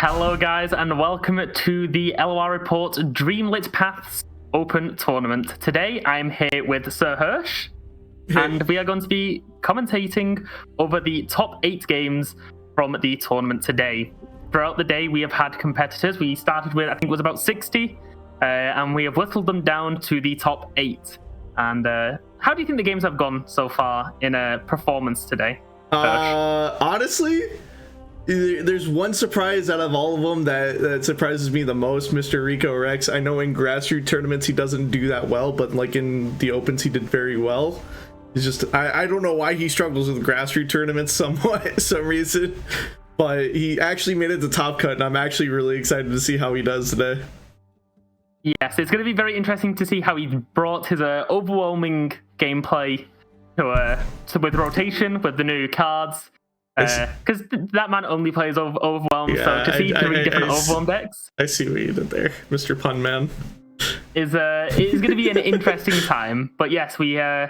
Hello guys and welcome to the LoRreport Dreamlit Paths Open Tournament. Today I'm here with Sir Hirsch and we are going to be commentating over the top 8 games from the tournament today. Throughout the day we have had competitors. We started with, I think it was about 60 and we have whittled them down to the top 8. And how do you think the games have gone so far in a performance today? Honestly, there's one surprise out of all of them that surprises me the most. Mr. Rico Rex. I know in grassroots tournaments he doesn't do that well, but like in the opens he did very well. It's just I don't know why he struggles with grassroots tournaments somewhat some reason, but he actually made it to top cut, and I'm actually really excited to see how he does today. Yes, it's going to be very interesting to see how he brought his overwhelming gameplay to with rotation, with the new cards. Because that man only plays Overwhelm, yeah, so to see 3 different Overwhelm decks... I see what you did there, Mr. Pun Man. Is going to be an interesting time. But yes, we... I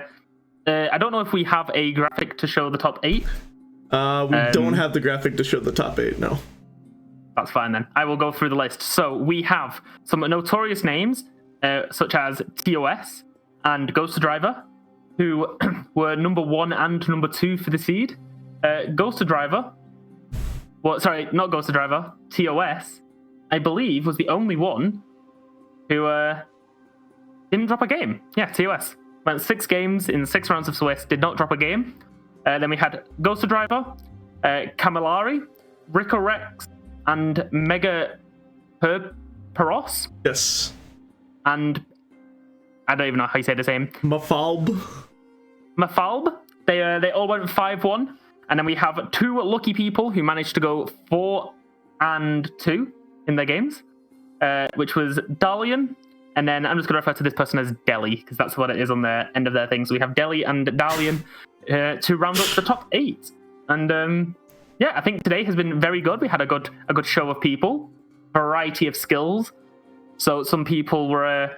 don't know if we have a graphic to show the top 8. We don't have the graphic to show the top 8, no. That's fine then. I will go through the list. So we have some notorious names, such as TOS and Ghost Driver, who were number 1 and number 2 for the seed. Ghost Driver, well, sorry, not Ghost Driver, TOS, I believe, was the only one who didn't drop a game. Yeah, TOS. Went 6 games in 6 rounds of Swiss, did not drop a game. Then we had Ghost Driver, Camillari, Rico Rex, and Mega Peros. Yes. And I don't even know how you say his name. Mafalb. They all went 5-1. And then we have 2 lucky people who managed to go 4-2 in their games, which was Dalian. And then I'm just going to refer to this person as Deli, because that's what it is on the end of their thing. So we have Deli and Dalian to round up the top 8. And yeah, I think today has been very good. We had a good show of people, variety of skills. So some people were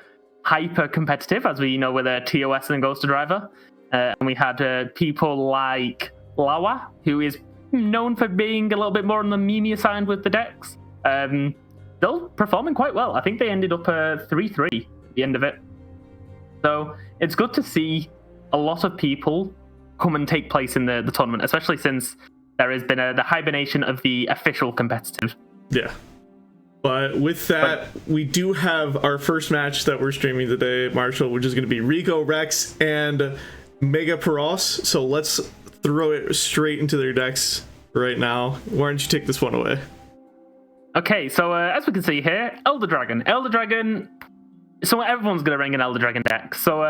hyper competitive, as we know with TOS and Ghost Driver. And we had people like Lawa, who is known for being a little bit more on the memeier side with the decks. Still performing quite well. I think they ended up 3-3 at the end of it. So it's good to see a lot of people come and take place in the tournament, especially since there has been the hibernation of the official competitive. Yeah. But with that, we do have our first match that we're streaming today, Marshall, which is going to be Rico Rex and Mega Peros. So let's throw it straight into their decks right now. Why don't you take this one away? Okay, so as we can see here, Elder Dragon. So everyone's going to bring an Elder Dragon deck. So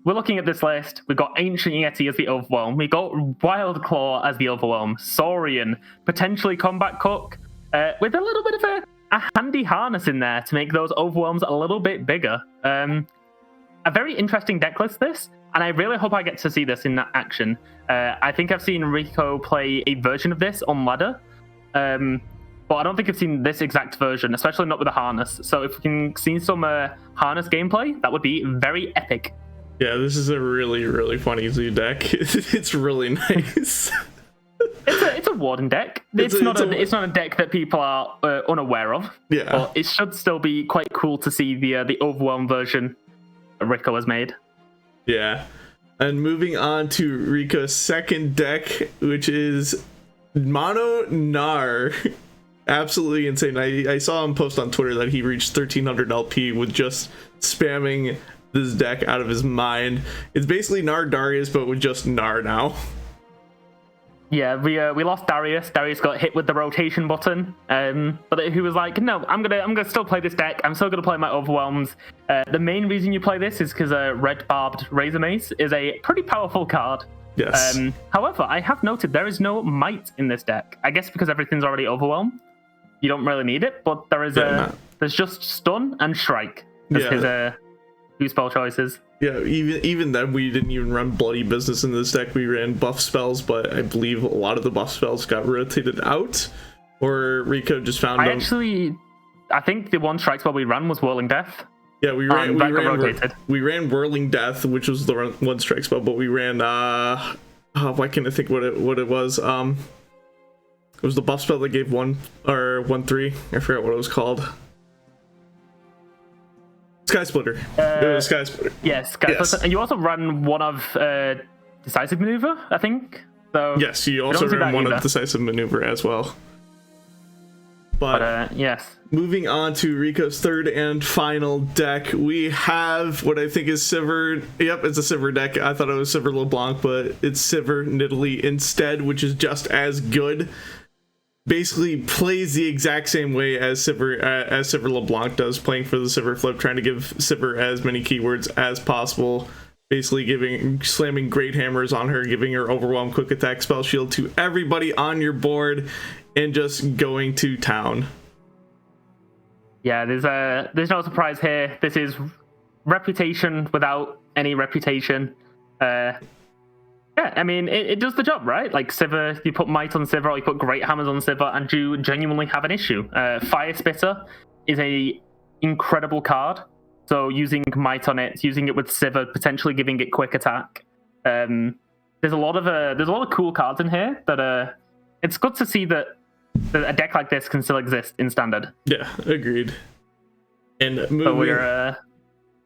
we're looking at this list. We've got Ancient Yeti as the Overwhelm. We got Wild Claw as the Overwhelm. Saurian, potentially Combat Cook, with a little bit of a handy harness in there to make those Overwhelms a little bit bigger. A very interesting deck list, this. And I really hope I get to see this in action. I think I've seen Rico play a version of this on ladder. But I don't think I've seen this exact version, especially not with a harness. So if we can see some harness gameplay, that would be very epic. Yeah, this is a really, really funny zoo deck. It's really nice. It's a Warden deck. It's not a deck that people are unaware of. Yeah. But it should still be quite cool to see the Overwhelm version that Rico has made. Yeah. And moving on to Rico's second deck, which is Mono Gnar. Absolutely insane. I saw him post on Twitter that he reached 1300 LP with just spamming this deck out of his mind. It's basically Gnar Darius, but with just Gnar now. Yeah, we lost Darius. Darius got hit with the rotation button, but he was like, "No, I'm gonna still play this deck. I'm still gonna play my Overwhelms." The main reason you play this is because Red Barbed Razor Mace is a pretty powerful card. Yes. However, I have noted there is no Might in this deck. I guess because everything's already Overwhelm, you don't really need it. But there is there's just Stun and Strike as his 2 spell choices. Yeah, even then we didn't even run bloody business in this deck. We ran buff spells, but I believe a lot of the buff spells got rotated out, or Rico just found them. I think the one strike spell we ran was Whirling Death. Yeah, we ran Whirling Death, which was the one strike spell, but we ran why can't I think what it was? It was the buff spell that gave 1/3. I forgot what it was called. Sky Splitter. It was Sky Splitter. Yes, Sky Splitter. And you also run one of Decisive Maneuver, I think. So yes, you also ran one of Decisive Maneuver as well. But yes. Moving on to Rico's third and final deck, we have what I think is Sivir. Yep, it's a Sivir deck. I thought it was Sivir LeBlanc, but it's Sivir Nidalee instead, which is just as good. Basically plays the exact same way as Sivir LeBlanc does, playing for the Sivir flip, trying to give Sivir as many keywords as possible. Basically slamming Great Hammers on her, giving her Overwhelm, Quick Attack, Spell Shield to everybody on your board, and just going to town. Yeah, there's no surprise here. This is reputation without any reputation. Yeah, I mean, it does the job, right? Like Sivir, you put Might on Sivir, or you put Great Hammers on Sivir, and you genuinely have an issue. Fire Spitter is a incredible card. So using Might on it, using it with Sivir, potentially giving it Quick Attack. There's a lot of cool cards in here that it's good to see that a deck like this can still exist in Standard. Yeah, agreed. And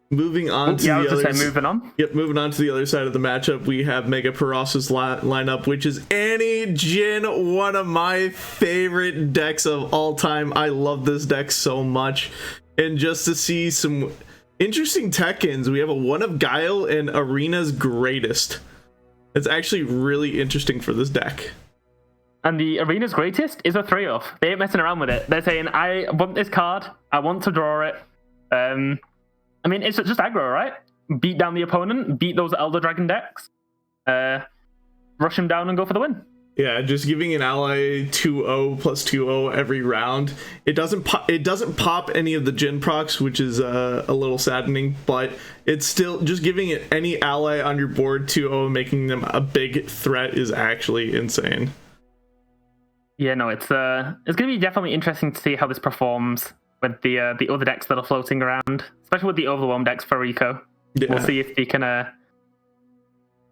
moving on to the other moving on. Yep, moving on to the other side of the matchup, we have Mega Paros's lineup, which is Annie Jin, one of my favorite decks of all time. I love this deck so much. And just to see some interesting tech-ins, we have a One of Guile and Arena's Greatest. It's actually really interesting for this deck. And the Arena's Greatest is a 3-off. They ain't messing around with it. They're saying, I want this card, I want to draw it. I mean, it's just aggro, right? Beat down the opponent, beat those Elder Dragon decks, rush him down and go for the win. Yeah, just giving an ally 2-0 plus 2-0 every round. It doesn't pop any of the Jin procs, which is a little saddening, but it's still just giving it any ally on your board 2-0, making them a big threat is actually insane. Yeah, no, it's going to be definitely interesting to see how this performs with the other decks that are floating around, especially with the Overwhelm decks for Rico. Yeah. We'll see if he can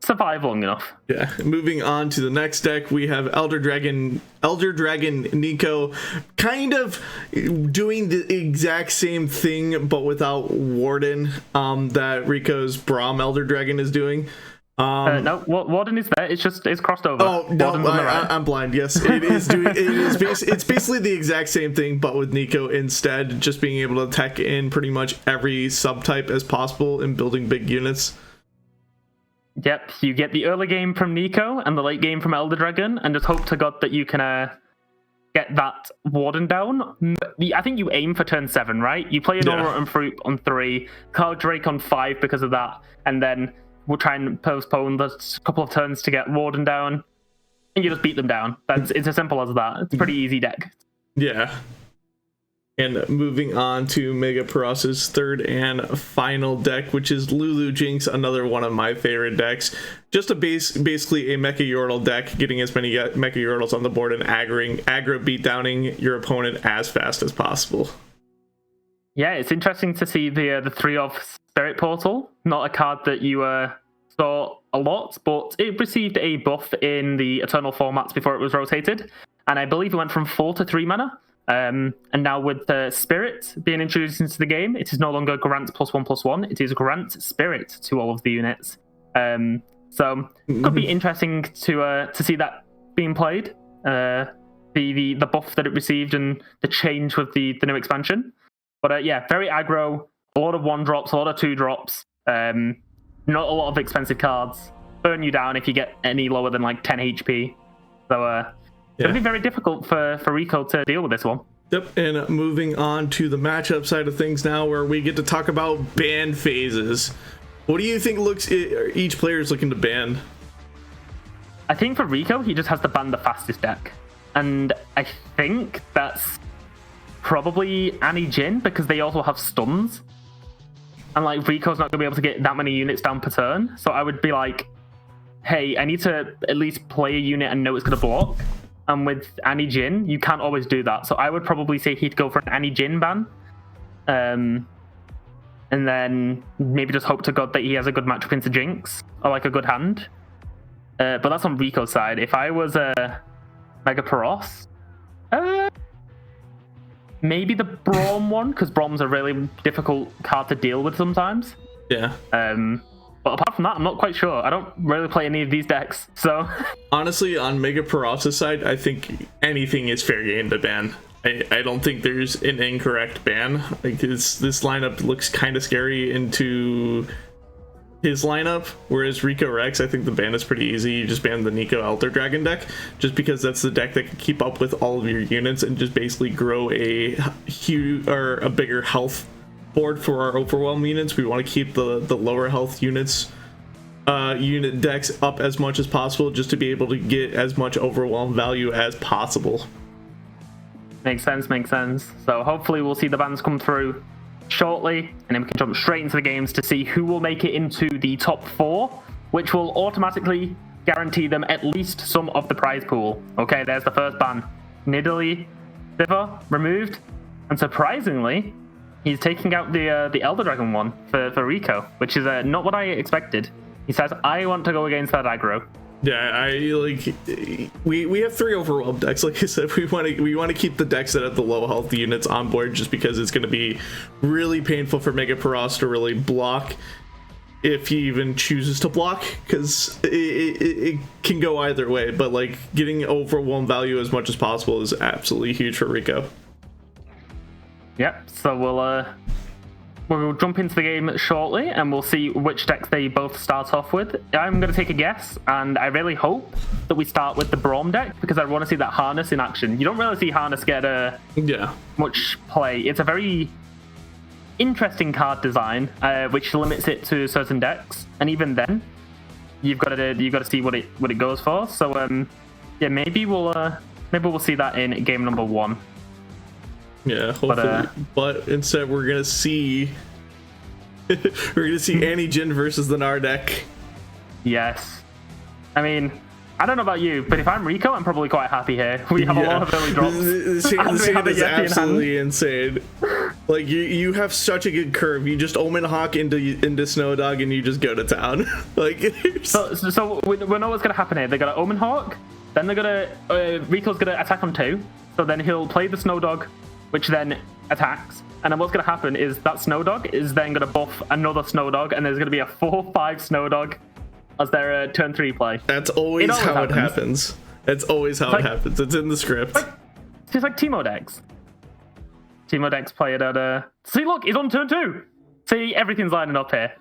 survive long enough. Yeah. Moving on to the next deck, we have Elder Dragon Nico, kind of doing the exact same thing but without Warden that Rico's Braum Elder Dragon is doing. No, Warden is there. It's crossed over. Oh no, I'm blind. Yes, it is doing. It's basically the exact same thing, but with Nico instead, just being able to tech in pretty much every subtype as possible and building big units. Yep, you get the early game from Nico and the late game from Elder Dragon, and just hope to God that you can get that Warden down. I think you aim for turn 7, right? You play Nora and Fruit on 3, Cloud Drake on 5 because of that, and then we'll try and postpone the couple of turns to get Warden down, and you just beat them down. It's as simple as that. It's a pretty easy deck. Yeah. And moving on to Mega Paros's third and final deck, which is Lulu Jinx, another one of my favorite decks. Just basically a Mecha Yordle deck, getting as many Mecha Yordles on the board and aggro beatdowning your opponent as fast as possible. Yeah, it's interesting to see the 3-of Spirit Portal, not a card that you saw a lot, but it received a buff in the Eternal formats before it was rotated, and I believe it went from 4 to 3 mana. And now with the Spirit being introduced into the game, it is no longer grant +1/+1. It is grant Spirit to all of the units. So it could be interesting to see that being played. The buff that it received and the change with the new expansion. But yeah, very aggro. A lot of 1-drops, a lot of 2-drops. Not a lot of expensive cards. Burn you down if you get any lower than like 10 HP. So it'll be very difficult for Rico to deal with this one. Yep, and moving on to the matchup side of things now, where we get to talk about ban phases. What do you think each player is looking to ban? I think for Rico, he just has to ban the fastest deck. And I think that's probably Annie Jin, because they also have stuns. And like Rico's not going to be able to get that many units down per turn. So I would be like, hey, I need to at least play a unit and know it's going to block. And with Annie Jin, you can't always do that. So I would probably say he'd go for an Annie Jin ban. And then maybe just hope to God that he has a good matchup into Jinx, or like a good hand. But that's on Rico's side. If I was Mega Paros, Maybe the Braum one, because Braum's a really difficult card to deal with sometimes. Yeah. But apart from that, I'm not quite sure. I don't really play any of these decks, so... Honestly, on Mega Paros's side, I think anything is fair game to ban. I don't think there's an incorrect ban. Like, this lineup looks kind of scary into his lineup, whereas Rico Rex, I think the ban is pretty easy. You just ban the Nico Elder Dragon deck, just because that's the deck that can keep up with all of your units and just basically grow a huge or a bigger health board for our overwhelm units. We want to keep the lower health units unit decks up as much as possible, just to be able to get as much overwhelm value as possible. Makes sense, makes sense. So hopefully we'll see the bans come through shortly, and then we can jump straight into the games to see who will make it into the top 4, which will automatically guarantee them at least some of the prize pool. Okay, there's the first ban. Nidalee Sivir removed, and surprisingly, he's taking out the Elder Dragon one for Rico, which is not what I expected. He says, I want to go against that aggro. Yeah, we have 3 overwhelmed decks. Like I said, we want to keep the decks that have the low health units on board, just because it's going to be really painful for Mega Paros to really block, if he even chooses to block, because it can go either way. But like, getting overwhelm value as much as possible is absolutely huge for Rico. Yep. So we'll jump into the game shortly, and we'll see which decks they both start off with. I'm going to take a guess, and I really hope that we start with the Braum deck, because I want to see that Harness in action. You don't really see Harness get much play. It's a very interesting card design, which limits it to certain decks, and even then, you've got to see what it goes for. So yeah, maybe we'll see that in game number 1. Yeah, hopefully. But instead, we're gonna see Annie Jin versus the Gnar deck. Yes, I mean, I don't know about you, but if I'm Rico, I'm probably quite happy here. We have a lot of early drops. This hand is absolutely insane. Like, you have such a good curve. You just Omen Hawk into Snowdog, and you just go to town. Like, so we know what's gonna happen here. They're gonna Omen Hawk, then they're gonna Rico's gonna attack on 2. So then he'll play the Snowdog, which then attacks, and then what's going to happen is that Snowdog is then going to buff another Snowdog, and there's going to be a 4/5 Snowdog as their turn 3 play. That's always how it happens. That's always how it happens. It's in the script. It's just like Teemo decks. Teemo decks play it at See, look, he's on turn 2. See, everything's lining up here.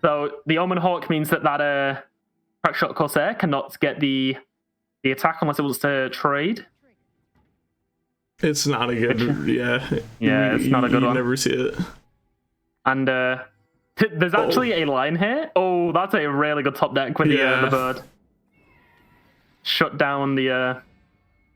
So the Omen Hawk means that Crackshot Corsair cannot get the attack unless it wants to trade. It's not a good, it's not a good one. You never see it. And there's actually a line here. Oh, that's a really good top deck with the bird. Shut down the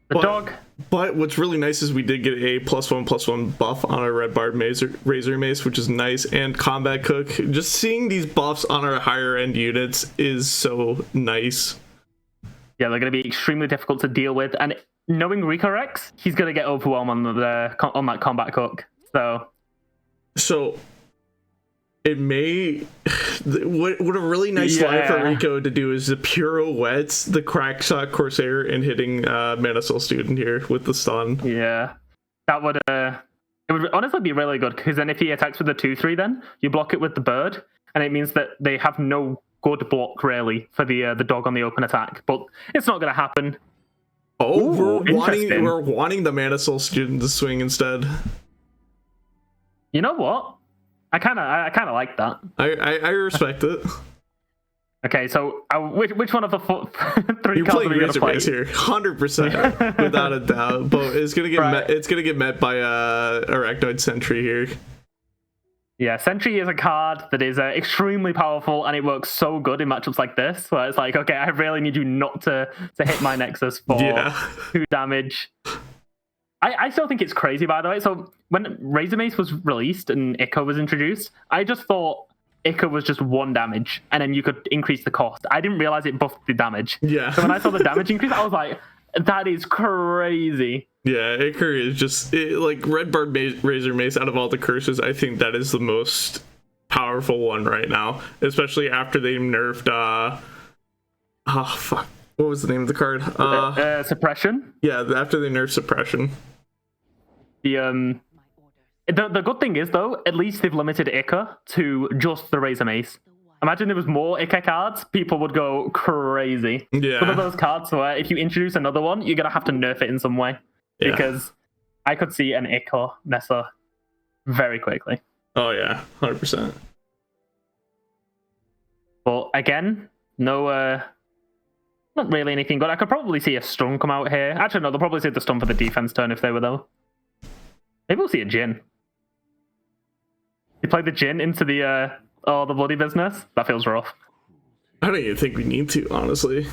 dog. But what's really nice is we did get a +1/+1 buff on our Red Bard Razor Mace, which is nice, and Combat Cook. Just seeing these buffs on our higher end units is so nice. Yeah, they're going to be extremely difficult to deal with, and knowing Rico Rex, he's going to get overwhelmed on that Combat Cook. So it may what a really nice line for Rico to do is the pirouettes, the Crackshot Corsair, and hitting Mana Soul Student here with the stun. Yeah, that would it would honestly be really good, because then if he attacks with the 2/3, then you block it with the bird, and it means that they have no good block really for the dog on the open attack. But it's not going to happen. Oh, we're wanting the Mana Soul Student to swing instead. You know what? I kind of like that. I respect it. Okay, so which one of the 3 You're cards are we going to play? Here, 100%, without a doubt. But it's gonna get met by Arachnoid Sentry here. Yeah, Sentry is a card that is extremely powerful, and it works so good in matchups like this, where it's like, okay, I really need you not to hit my Nexus for 2 damage. I still think it's crazy, by the way. So when Razor Mace was released and Ico was introduced, I just thought Ico was just 1 damage, and then you could increase the cost. I didn't realize it buffed the damage. Yeah. So when I saw the damage increase, I was like, that is crazy. Yeah, Icar is just like Red Bard Razor Mace. Out of all the curses, I think that is the most powerful one right now, especially after they nerfed what was the name of the card? Suppression. Yeah, after they nerf suppression. The good thing is, though, at least they've limited Ica to just the Razor Mace. Imagine there was more Ica cards, people would go crazy. Yeah. One of those cards where if you introduce another one, you're going to have to nerf it in some way. Yeah. Because I could see an Ica messer very quickly. Oh, yeah, 100%. But again, no, not really anything good. I could probably see a stun come out here. Actually, no, they'll probably see the stun for the defense turn if they were, though. Maybe we'll see a Jhin. You play the Jhin into the bloody business? That feels rough. I don't even think we need to, honestly.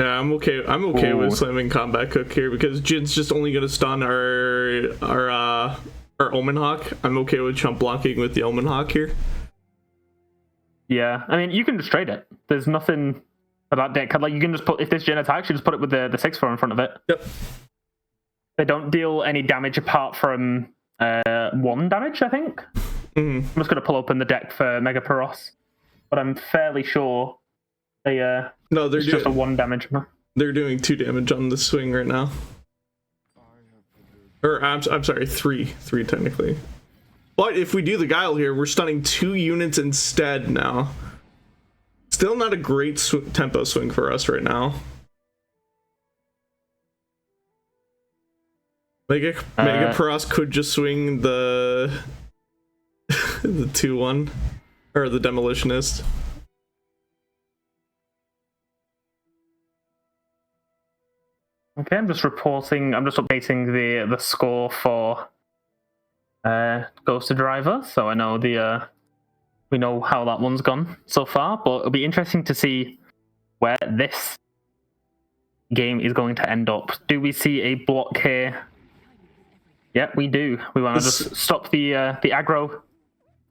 Yeah, I'm okay. I'm okay with slamming Combat Cook here because Jin's just only going to stun our Omen Hawk. I'm okay with chump blocking with the Omen Hawk here. Yeah, I mean, you can just trade it. There's nothing about deck. Like, you can just put, if this Jhin attacks, you just put it with the 6/4 in front of it. Yep. They don't deal any damage apart from 1 damage, I think. I'm just going to pull open the deck for Mega Paros, but I'm fairly sure they no, they're just a 1 damage. They're doing 2 damage on the swing right now. Or I'm sorry, 3 technically. But if we do the Guile here, we're stunning 2 units instead now. Still not a great tempo swing for us right now. Mega Paros could just swing the the 2/1 or the Demolitionist. Okay, I'm just updating the score for Ghost Driver, so I know we know how that one's gone so far, but it'll be interesting to see where this game is going to end up. Do we see a block here? Yep, we do. We want to just stop the aggro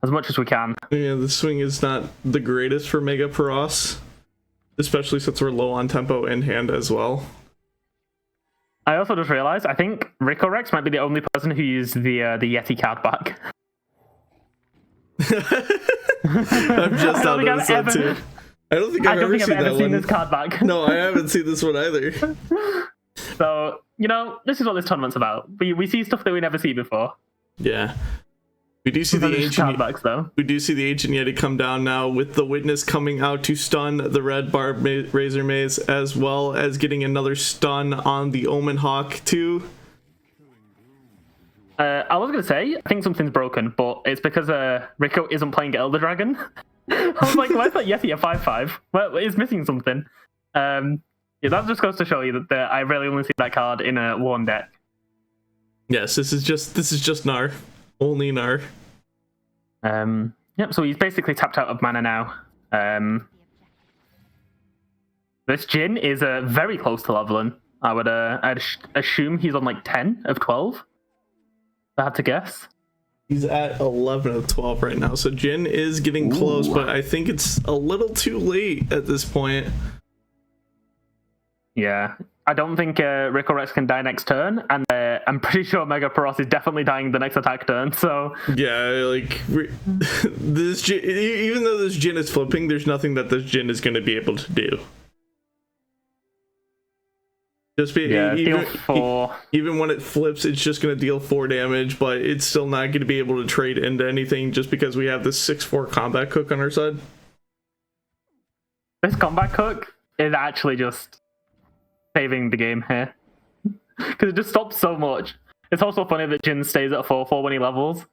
as much as we can. Yeah, the swing is not the greatest for Mega Paros, especially since we're low on tempo and hand as well. I also just realized, I think Rico Rex might be the only person who used the Yeti card back. I've just thought noticed that too. I don't think I've ever seen this card back. No, I haven't seen this one either. So, you know, this is what this tournament's about. We see stuff that we never see before. Yeah. We do see the ancient backs, though. We do see the ancient Yeti come down now with the Witness coming out to stun the red barb razor maze, as well as getting another stun on the Omen Hawk too. I was gonna say I think something's broken, but it's because Rico isn't playing Elder Dragon. I was like, why is that Yeti a 5/5? Well, it's missing something. Yeah, that just goes to show you that I really only see that card in a one deck. Yes, this is just Gnar. Only Gnar. Yep, so he's basically tapped out of mana now. This Jhin is very close to leveling. I'd assume he's on like 10 of 12. If I had to guess. He's at 11 of 12 right now, so Jhin is getting close, but I think it's a little too late at this point. Yeah, I don't think Rico Rex can die next turn, and I'm pretty sure Mega Paros is definitely dying the next attack turn, so... Yeah, like, this Jhin, even though this Jhin is flipping, there's nothing that this Jhin is going to be able to do. Just be, deal 4. Even when it flips, it's just going to deal 4 damage, but it's still not going to be able to trade into anything just because we have this 6/4 combat cook on our side. This combat cook is actually just saving the game here. Because it just stops so much. It's also funny that Jhin stays at 4/4 when he levels.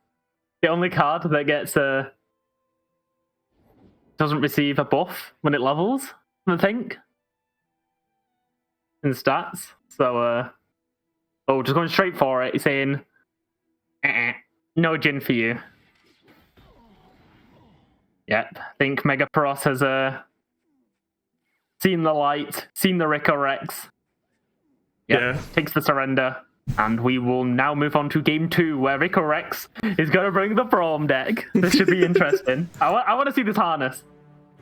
The only card that gets doesn't receive a buff when it levels, I think. In the stats. So, just going straight for it. He's saying, no Jhin for you. Yep, I think Mega Paros has seen the light, seen the Rico Rex. Yep, takes the surrender. And we will now move on to game 2, where Rico Rex is going to bring the Braum deck. This should be interesting. I want to see this harness.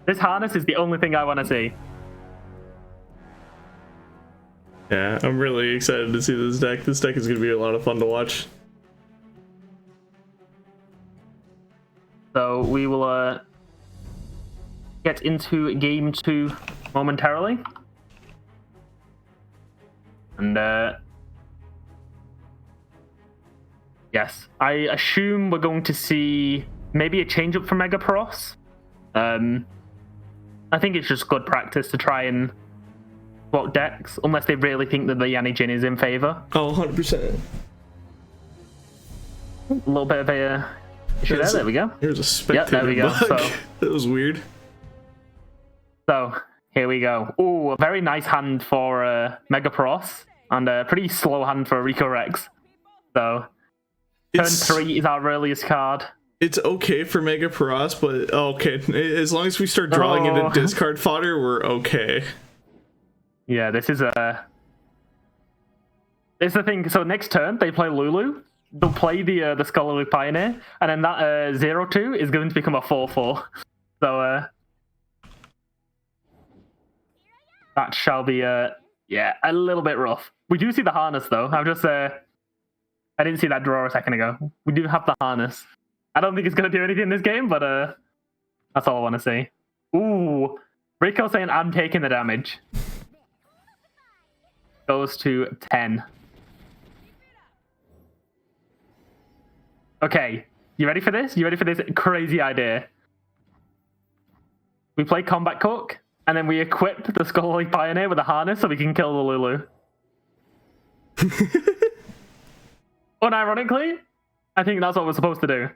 This harness is the only thing I want to see. Yeah, I'm really excited to see this deck. This deck is going to be a lot of fun to watch. So we will get into game 2 momentarily. And yes, I assume we're going to see maybe a change up for Mega Pros. I think it's just good practice to try and swap decks, unless they really think that the Yanni Jin is in favor. Oh, 100%. A little bit of a issue there. There we go. There's a spectator there we go. bug. So, that was weird. So here we go. Ooh, a very nice hand for Mega Pros, and a pretty slow hand for Rico Rex. So turn 3 is our earliest card. It's okay for Mega Paras, but okay, as long as we start drawing into discard fodder, we're okay. Yeah, this is the thing. So next turn they play Lulu. They'll play the Scholarly Pioneer, and then that 0-2 is going to become a 4-4. So that shall be yeah, a little bit rough. We do see the harness though. I'm just I didn't see that draw a second ago. We do have the harness. I don't think it's going to do anything in this game, but that's all I want to see. Ooh, Rico saying I'm taking the damage. Goes to 10. Okay, you ready for this? You ready for this crazy idea? We play Combat Cook, and then we equip the Scholarly Pioneer with a harness so we can kill the Lulu. Unironically, I think that's what we're supposed to do.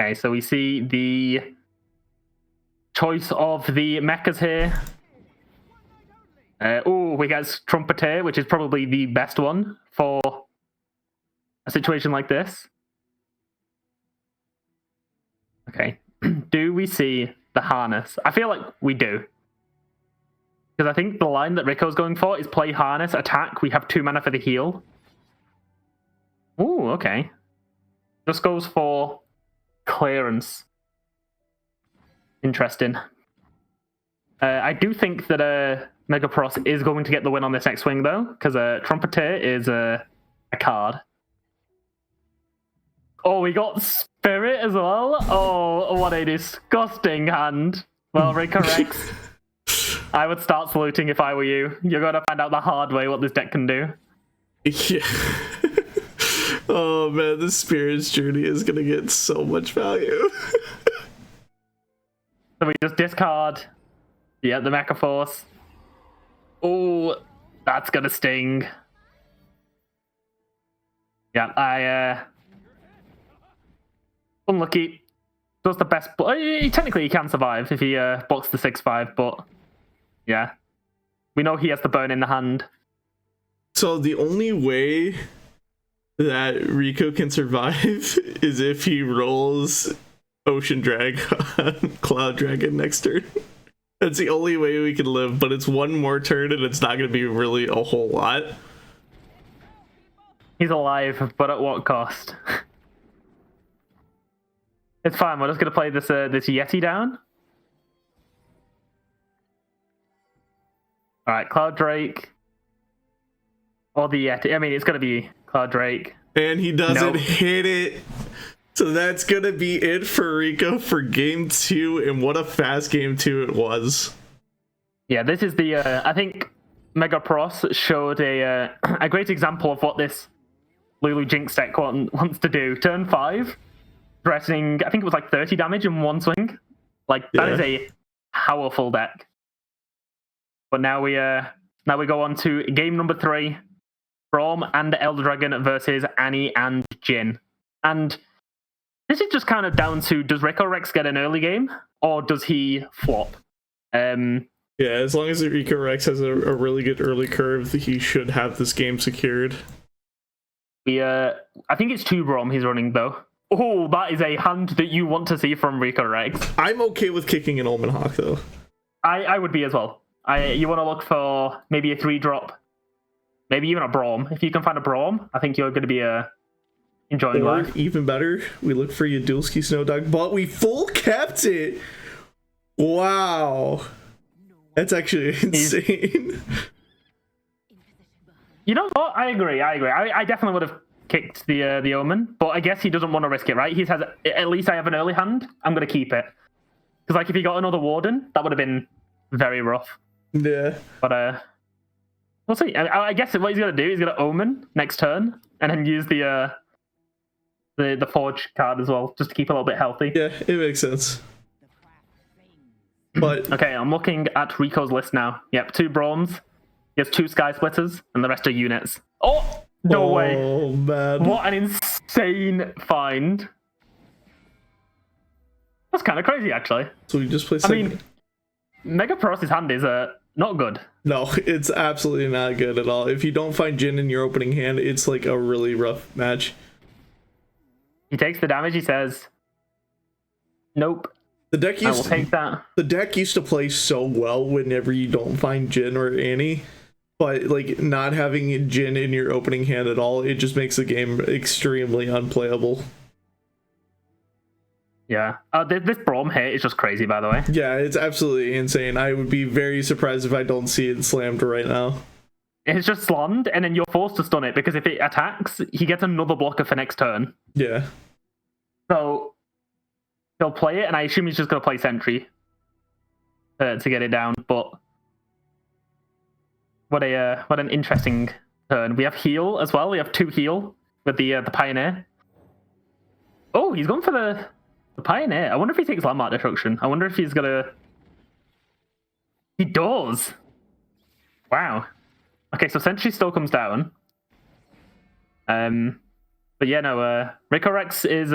Okay, so we see the choice of the mechas here. Oh, we get Trumpeter, which is probably the best one for a situation like this. Okay, do we see the harness? I feel like we do. Because I think the line that Rico's going for is play harness, attack. We have 2 mana for the heal. Ooh, okay. Just goes for clearance. Interesting. I do think that Mega Pros is going to get the win on this next swing, though, because Trumpeter is a card. Oh, we got Spirit as well? Oh, what a disgusting hand. Well, Rico Rex, I would start saluting if I were you. You're going to find out the hard way what this deck can do. Yeah. Oh, man, the Spirit's Journey is going to get so much value. So we just discard, yeah, the Mecha Force. Oh, that's gonna sting. Yeah, unlucky. Does the best, technically he can survive if he blocks the 6/5, but yeah, we know he has the burn in the hand. So the only way that Rico can survive is if he rolls Ocean Drag on Cloud Dragon next turn. That's the only way we can live, but it's one more turn and it's not going to be really a whole lot. He's alive, but at what cost? It's fine, we're just going to play this this Yeti down. Alright, Cloud Drake. Or the Yeti. I mean, it's going to be Cloud Drake. And he doesn't hit it. So that's going to be it for Rico for game 2, and what a fast game 2 it was. Yeah, this is the, I think Mega Pros showed a great example of what this Lulu Jinx deck wants to do. Turn 5, threatening, I think it was like 30 damage in one swing. Like, that is a powerful deck. But now we go on to game number 3. Braum and Elder Dragon versus Annie and Jin. And this is just kind of down to, does Rico Rex get an early game, or does he flop? Yeah, as long as Rico Rex has a really good early curve, he should have this game secured. I think it's 2 Braum he's running, though. Oh, that is a hand that you want to see from Rico Rex. I'm okay with kicking an Omen Hawk, though. I would be as well. You want to look for maybe a 3-drop, maybe even a Braum. If you can find a Braum, I think you're going to be enjoying life. Even better, we look for Yadulski Snowdog, but we full kept it. Wow. That's actually insane. You know what? I agree. I definitely would have kicked the Omen, but I guess he doesn't want to risk it, right? He says, at least I have an early hand. I'm going to keep it. Because like if he got another Warden, that would have been very rough. Yeah. But we'll see. I guess what he's going to do is going to Omen next turn, and then use the Forge card as well, just to keep a little bit healthy. Yeah, it makes sense. But okay, I'm looking at Rico's list now. Yep, 2 Brawns. He has 2 Sky Splitters, and the rest are units. Oh, no way. Oh, man. What an insane find. That's kind of crazy, actually. So we just play I mean, Mega Pross's hand is not good. No, it's absolutely not good at all. If you don't find Jhin in your opening hand, it's like a really rough match. He takes the damage, he says, nope. The deck I will take that. The deck used to play so well whenever you don't find Jhin or Annie, but like not having Jhin in your opening hand at all, it just makes the game extremely unplayable. Yeah. This Braum hit is just crazy, by the way. Yeah, it's absolutely insane. I would be very surprised if I don't see it slammed right now. It's just slammed, and then you're forced to stun it, because if it attacks, he gets another blocker for next turn. Yeah. So he'll play it, and I assume he's just going to play Sentry to get it down. But what an interesting turn. We have heal as well. We have 2 heal with the Pioneer. Oh, he's going for the Pioneer. I wonder if he takes Landmark Destruction. I wonder if he's gonna... He does! Wow. Okay, so Sentry still comes down. But yeah, no, Rico Rex is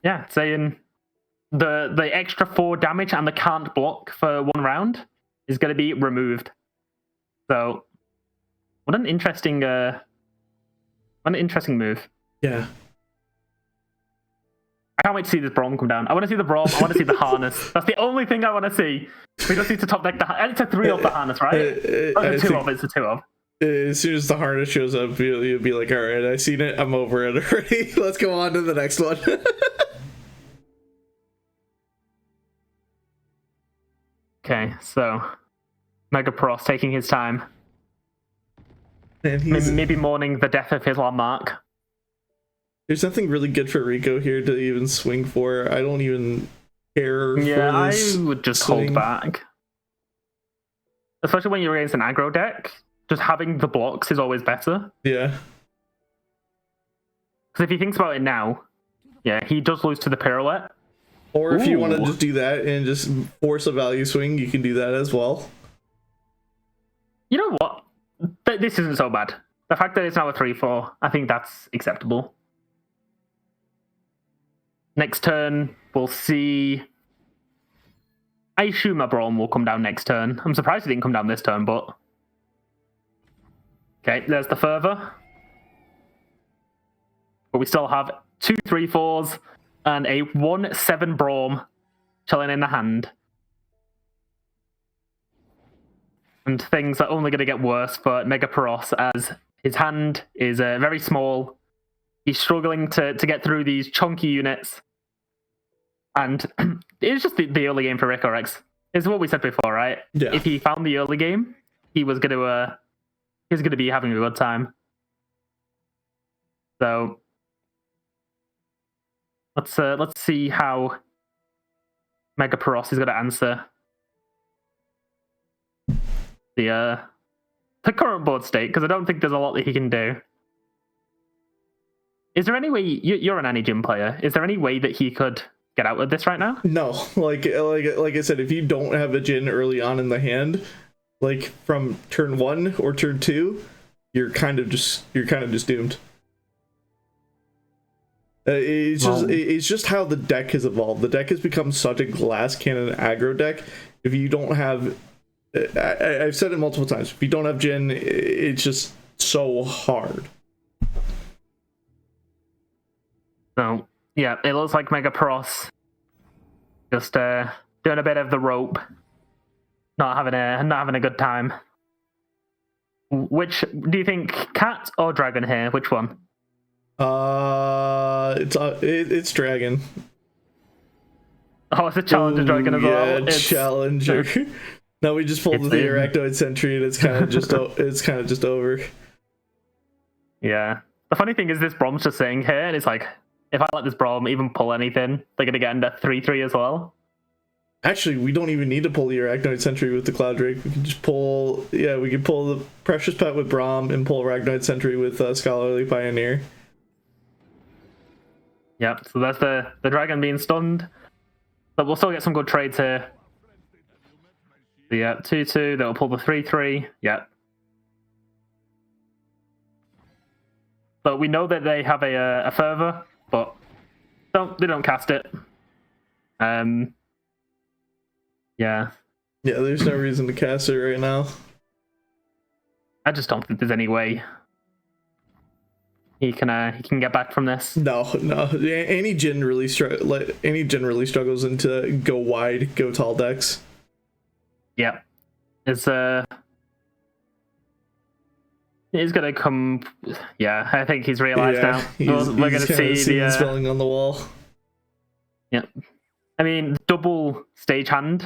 yeah, saying the extra 4 damage and the can't block for 1 round is gonna be removed. So what an interesting move. Yeah. I can't wait to see this Braum come down. I want to see the Braum. I want to see the Harness. That's the only thing I want to see. We just need to top deck the... And it's a 3 of the Harness, right? It's a 2 of. It's a 2 of. As soon as the Harness shows up, you'll be like, alright, I've seen it. I'm over it already. Let's go on to the next one. Okay, so Mega Pross taking his time. And maybe mourning the death of his landmark. There's nothing really good for Rico here to even swing for. I don't even care. Yeah, I would just hold back. Especially when you're against an aggro deck, just having the blocks is always better. Yeah. Because if he thinks about it now, yeah, he does lose to the Pirouette. Or if you want to just do that and just force a value swing, you can do that as well. You know what? This isn't so bad. The fact that it's now a 3-4, I think that's acceptable. Next turn, we'll see... I assume a Braum will come down next turn. I'm surprised he didn't come down this turn, but... Okay, there's the Fervor. But we still have 2 3-4s and a 1-7 Braum chilling in the hand. And things are only going to get worse for Mega Pross, as his hand is very small. He's struggling to get through these chunky units. And it's just the early game for Rico Rex. It's what we said before, right? Yeah. If he found the early game, he was going to be having a good time. So let's see how Mega Pross is going to answer the current board state, because I don't think there's a lot that he can do. Is there any way you're an Annie Jhin player? Is there any way that he could get out of this right now? No, like I said, if you don't have a Jhin early on in the hand, like from turn 1 or turn 2, you're kind of just doomed. It's just how the deck has evolved. The deck has become such a glass cannon aggro deck. If you don't have, I've said it multiple times, if you don't have Jhin, it's just so hard. So yeah, it looks like Mega Pross just doing a bit of the rope, not having a good time. Which do you think, cat or dragon here? Which one? It's dragon. Oh, it's a challenger dragon as well. Yeah, challenger. No, we just pulled the Arachnoid Sentry, and it's kind of just over. Yeah. The funny thing is this Brom's just sitting here, and it's like, if I let this Brom even pull anything, they're going to get into 3-3 as well. Actually, we don't even need to pull the Arachnoid Sentry with the Cloud Drake. We can just pull... Yeah, we can pull the Precious Pet with Brom and pull Arachnoid Sentry with Scholarly Pioneer. Yep, so that's the dragon being stunned. But we'll still get some good trades here. So yeah, 2-2, they'll pull the 3-3. Yep. So we know that they have a fervor, but they don't cast it. Yeah. Yeah, there's no reason to cast it right now. I just don't think there's any way he can get back from this. No. Any Jin really struggles into go wide, go tall decks. Yeah. It's he's gonna come. Yeah, I think he's realized now. We're gonna see the spelling on the wall. Yeah, I mean, double stage hand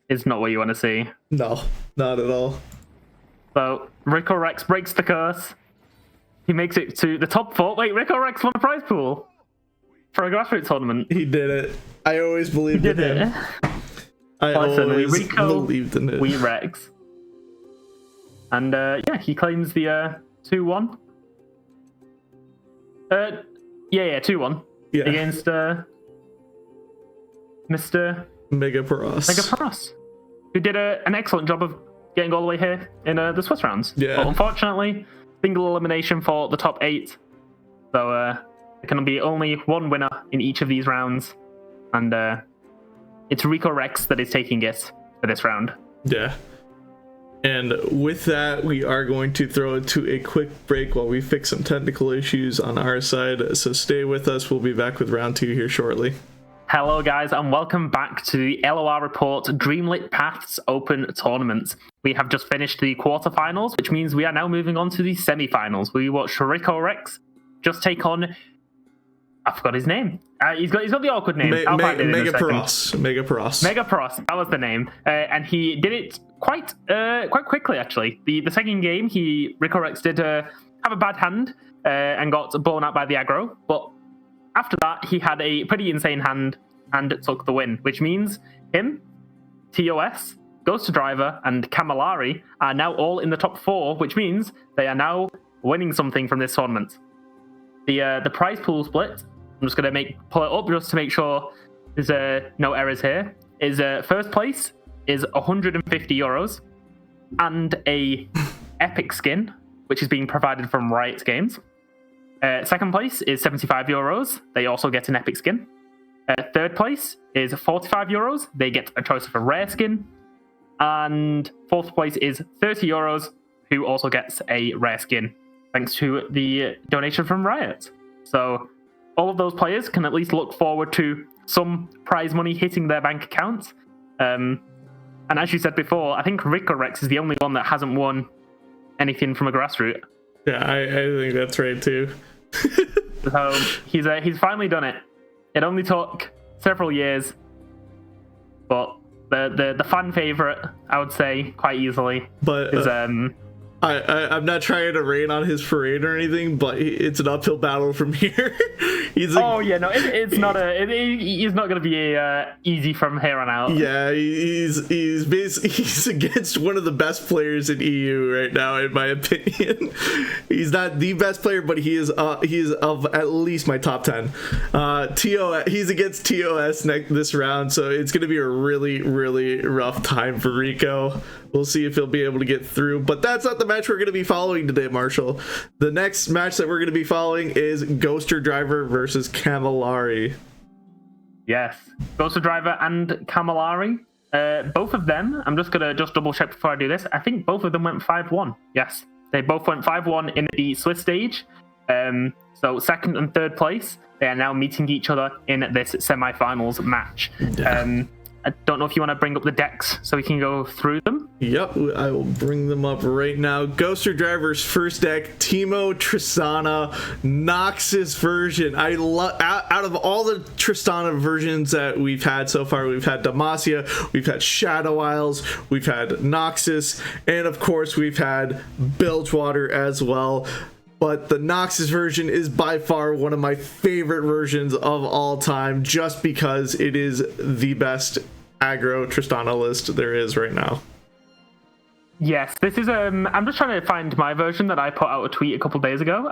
is not what you want to see. No, not at all. So Rico Rex breaks the curse. He makes it to the top 4. Wait, Rico Rex won a prize pool for a grassroots tournament. He did it. I always believed in him. I always believed in it. We Rex. And yeah, he claims the 2-1. 2-1 against Mr. Mega Paros, who did an excellent job of getting all the way here in the Swiss rounds. Yeah. But unfortunately, single elimination for the top 8. So there can be only one winner in each of these rounds, and it's Rico Rex that is taking it for this round. Yeah. And with that, we are going to throw it to a quick break while we fix some technical issues on our side. So stay with us. We'll be back with round 2 here shortly. Hello, guys, and welcome back to the LoRreport Dreamlit Paths Open Tournament. We have just finished the quarterfinals, which means we are now moving on to the semifinals. We watched Rico Rex just take on... I forgot his name. He's got the awkward name. Mega Paros. Mega Paros. That was the name, and he did it quite quickly actually. The second game, Rico Rex did have a bad hand and got blown out by the aggro, but after that he had a pretty insane hand and took the win, which means him, TOS, Ghost Driver, and Camillari are now all in the top 4, which means they are now winning something from this tournament. The prize pool split, I'm just going to pull it up just to make sure there's no errors here, is first place is 150 euros and a epic skin, which is being provided from Riot Games. Second place is 75 euros. They also get an epic skin. Third place is 45 euros. They get a choice of a rare skin. And fourth place is 30 euros, who also gets a rare skin, thanks to the donation from Riot. So all of those players can at least look forward to some prize money hitting their bank accounts. And as you said before, I think Rico Rex is the only one that hasn't won anything from a grassroots. Yeah, I think that's right too. So he's finally done it. It only took several years, but the fan favorite, I would say, quite easily, but is I'm not trying to rain on his parade or anything, but it's an uphill battle from here. He's it's not he's not going to be easy from here on out. Yeah, he's against one of the best players in EU right now, in my opinion. He's not the best player, but he is of at least my top 10. He's against TOS this round, so it's going to be a really, really rough time for Rico. We'll see if he'll be able to get through, but that's not the match we're going to be following today, Marshall. The next match that we're going to be following is Ghoster Driver versus Camillari. Yes, Ghoster Driver and Camillari. Both of them, I'm just going to double check before I do this. I think both of them went 5-1. Yes, they both went 5-1 in the Swiss stage. So second and third place, they are now meeting each other in this semi-finals match. Yeah. I don't know if you want to bring up the decks so we can go through them. Yep, I will bring them up right now. Ghoster Driver's first deck, Teemo Tristana Noxus version. I love out of all the Tristana versions that we've had so far, we've had Demacia, we've had Shadow Isles, we've had Noxus, and of course we've had Bilgewater as well. but the Noxus version is by far one of my favorite versions of all time, just because it is the best aggro Tristana list there is right now. Yes, this is I'm just trying to find my version that I put out a tweet a couple days ago.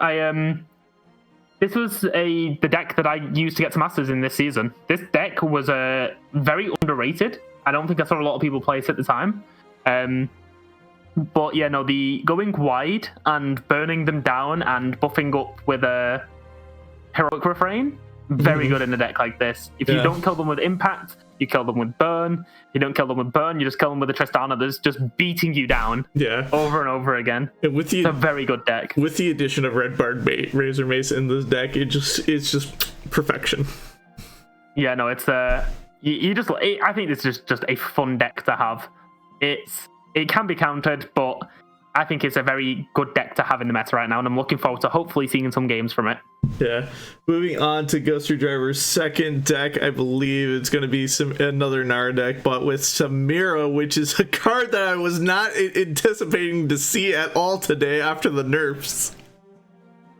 This was the deck that I used to get to Masters in this season. This deck was very underrated. I don't think I saw a lot of people play it at the time. But yeah, no, the going wide and burning them down and buffing up with a heroic refrain, very good in a deck like this. If you don't kill them with impact, you kill them with burn. If you don't kill them with burn, you just kill them with a Tristana that's just beating you down over and over again. And it's a very good deck. With the addition of Red Bard Razor Mace in this deck, it's just perfection. Yeah, no, it's I think this is just a fun deck to have. It can be countered, but I think it's a very good deck to have in the meta right now, and I'm looking forward to hopefully seeing some games from it. Yeah. Moving on to Ghost Driver's second deck, I believe it's going to be another Nara deck, but with Samira, which is a card that I was not anticipating to see at all today after the nerfs.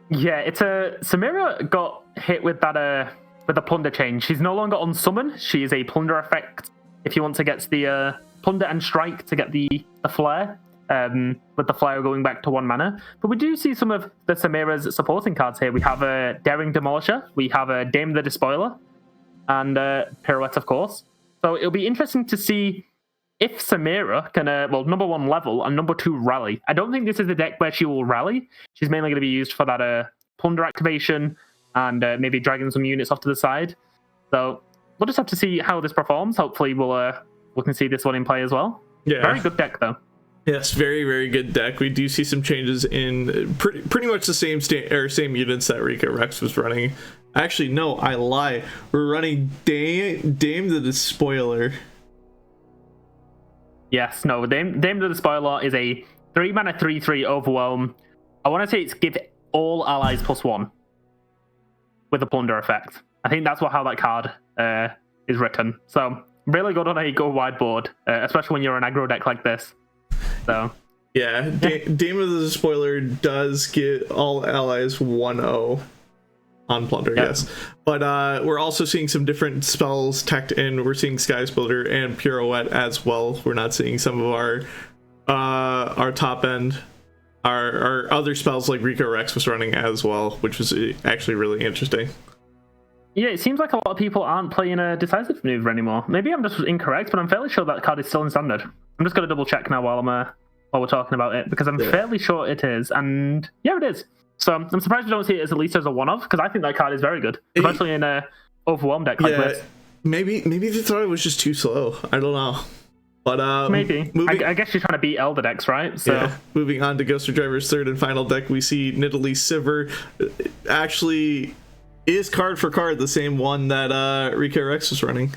Yeah, Samira got hit with that with a plunder change. She's no longer on summon. She is a plunder effect. If you want to get the plunder and strike to get the flare, with the flare going back to 1 mana. But we do see some of the Samira's supporting cards here. We have a Daring Demolisher, we have a Dame the Despoiler, and Pirouette, of course. So it'll be interesting to see if Samira can, number 1, level, and number 2, rally. I don't think this is the deck where she will rally. She's mainly going to be used for that plunder activation and maybe dragging some units off to the side. So we'll just have to see how this performs. Hopefully we can see this one in play as well. Yeah. Very good deck, though. Yes, very, very good deck. We do see some changes in pretty much the same units that Rico Rex was running. Actually, no, I lie. We're running Dame the Despoiler. Yes, no, Dame the Despoiler is a 3-mana 3/3 overwhelm. I want to say it's give all allies +1 with a plunder effect. I think that's how that card is written. So really good on a go wide board, especially when you're an aggro deck like this. So yeah, Dame of the Despoiler does get all allies 1/0 on plunder, yes. But we're also seeing some different spells teched in. We're seeing Sky Splitter and Pirouette as well. We're not seeing some of our top end, our other spells like Rico Rex was running as well, which was actually really interesting. Yeah, it seems like a lot of people aren't playing a decisive maneuver anymore. Maybe I'm just incorrect, but I'm fairly sure that card is still in standard. I'm just going to double check now while we're talking about it, because I'm fairly sure it is, and yeah, it is. So I'm surprised we don't see it at least as a one-off, because I think that card is very good, especially in a overwhelm deck like this. Maybe they thought it was just too slow. I don't know. But maybe. I guess you're trying to beat Elder decks, right? So yeah. Moving on to Ghost Driver's third and final deck, we see Nidalee Sivir actually is card for card the same one that Rico Rex was running.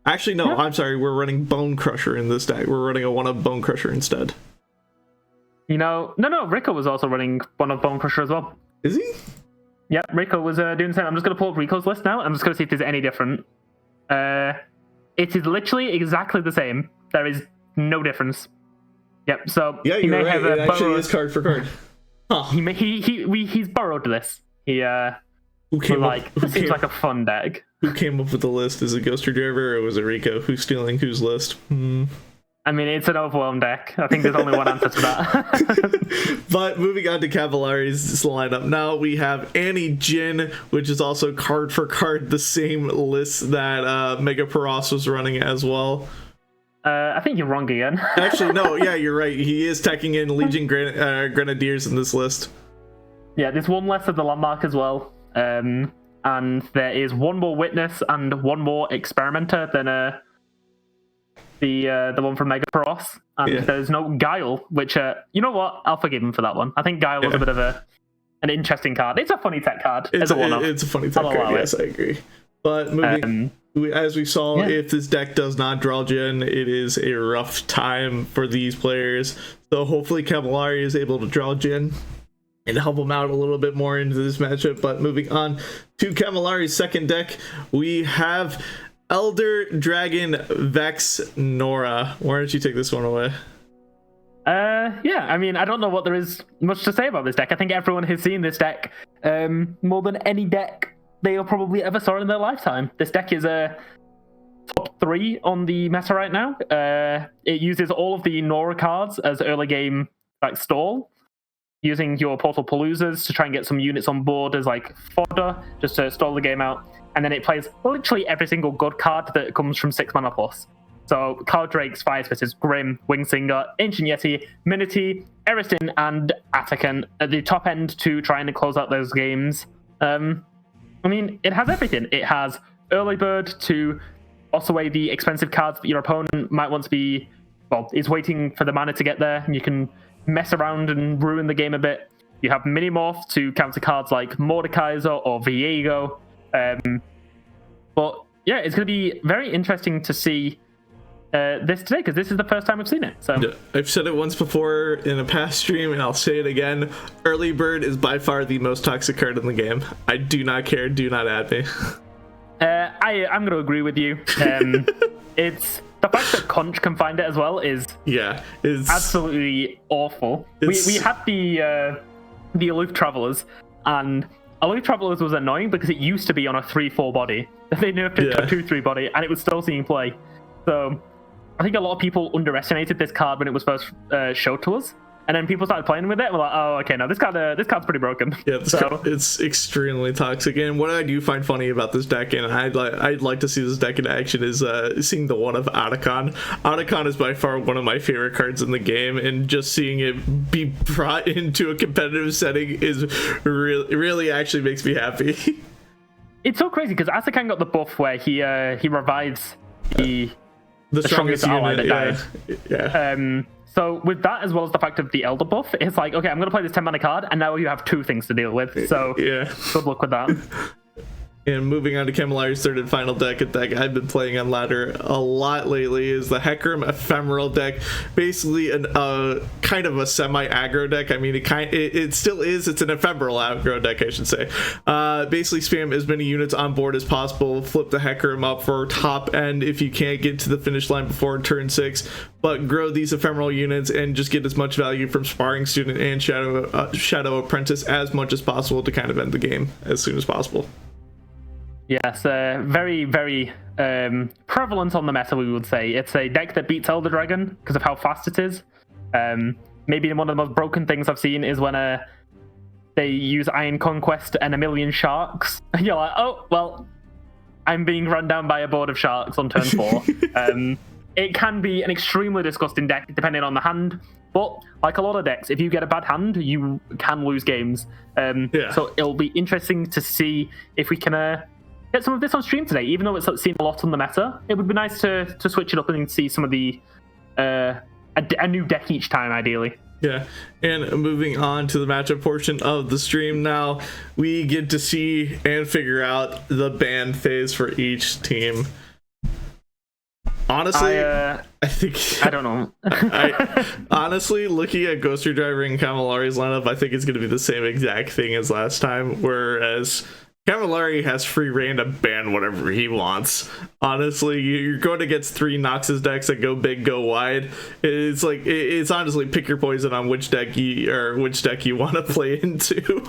Actually, no, I'm sorry. We're running Bone Crusher in this deck. We're running a 1-of Bone Crusher instead. You know, no, Rico was also running 1-of Bone Crusher as well. Is he? Yeah, Rico was doing the same. I'm just going to pull up Rico's list now. I'm just going to see if there's any different. It is literally exactly the same. There is no difference. Yep. So yeah, he may have it actually is card for card. Huh. He's borrowed this. This seems like a fun deck. Who came up with the list? Is it Ghost Driver or was it Rico? Who's stealing whose list? I mean, it's an overwhelm deck. I think there's only one answer to that. But moving on to Cavalari's lineup. Now we have Annie Jin, which is also card for card the same list that Mega Paras was running as well. I think you're wrong again. Actually, no. Yeah, you're right. He is teching in Legion Grenadiers in this list. Yeah, there's one less of the landmark as well. And there is one more Witness and one more Experimenter than the one from Mega Paras. And there's no Guile, which, you know what? I'll forgive him for that one. I think Guile was a bit of an interesting card. It's a funny tech card. It's a funny tech card, yes, I agree. But moving... as we saw, if this deck does not draw Jin, it is a rough time for these players. So hopefully Cavalari is able to draw Jin and help them out a little bit more into this matchup. But moving on to Cavalari's second deck, we have Elder Dragon Vex Nora. Why don't you take this one away? Yeah, I mean, I don't know what there is much to say about this deck. I think everyone has seen this deck more than any deck they have probably ever saw in their lifetime. This deck is a top 3 on the meta right now. It uses all of the Nora cards as early game like stall, using your Portal Paloozas to try and get some units on board as like fodder, just to stall the game out. And then it plays literally every single good card that comes from 6 mana plus. So Cloud Drakes, Fire Spitters, Grim, Wingsinger, Ancient Yeti, Minity, Eristin, and Atakan at the top end to try and close out those games. I mean, it has everything. It has Early Bird to toss away the expensive cards that your opponent might want to be, well, is waiting for the mana to get there, and you can mess around and ruin the game a bit. You have Minimorph to counter cards like Mordekaiser or Viego. But yeah, it's going to be very interesting to see this today, because this is the first time we've seen it. So I've said it once before in a past stream, and I'll say it again. Early Bird is by far the most toxic card in the game. I do not care. Do not add me. I'm going to agree with you. It's the fact that Conch can find it as well is it's absolutely awful. We had the Aloof Travelers, and Aloof Travelers was annoying because it used to be on a 3/4 body. They nerfed it to a 2/3 body, and it was still seeing play. So I think a lot of people underestimated this card when it was first showed to us, and then people started playing with it and were like, oh, okay, no, this card's pretty broken. Yeah, it's extremely toxic. And what I do find funny about this deck, and I'd like to see this deck in action, is seeing the one of Atakan. Atakan is by far one of my favorite cards in the game, and just seeing it be brought into a competitive setting is really actually makes me happy. It's so crazy because Atakan got the buff where he revives the strongest ally that dies. Yeah. So with that, as well as the fact of the Elder buff, it's like, okay, I'm going to play this 10 mana card, and now you have 2 things to deal with. So yeah, good luck with that. And moving on to Camillari's third and final deck, a deck I've been playing on ladder a lot lately, is the Hecarim Ephemeral deck. Basically, kind of a semi-aggro deck. I mean, it still is. It's an ephemeral aggro deck, I should say. Basically, spam as many units on board as possible. Flip the Hecarim up for top end if you can't get to the finish line before turn 6. But grow these ephemeral units and just get as much value from Sparring Student and Shadow Apprentice as much as possible to kind of end the game as soon as possible. Yes, very, very prevalent on the meta, we would say. It's a deck that beats Elder Dragon because of how fast it is. Maybe one of the most broken things I've seen is when they use Iron Conquest and a million sharks. And you're like, oh, well, I'm being run down by a board of sharks on turn 4. It can be an extremely disgusting deck, depending on the hand. But like a lot of decks, if you get a bad hand, you can lose games. So it'll be interesting to see if we can get some of this on stream today. Even though it's seen a lot on the meta, it would be nice to switch it up and see some of the a new deck each time, ideally. Yeah, and moving on to the matchup portion of the stream now, we get to see and figure out the ban phase for each team. Honestly, I think I don't know. Honestly, looking at Ghoster Driver and Camillari's lineup, I think it's going to be the same exact thing as last time, whereas Camillari has free reign to ban whatever he wants. Honestly, you're going against 3 Noxus decks that go big, go wide. It's honestly pick your poison on which deck you want to play into.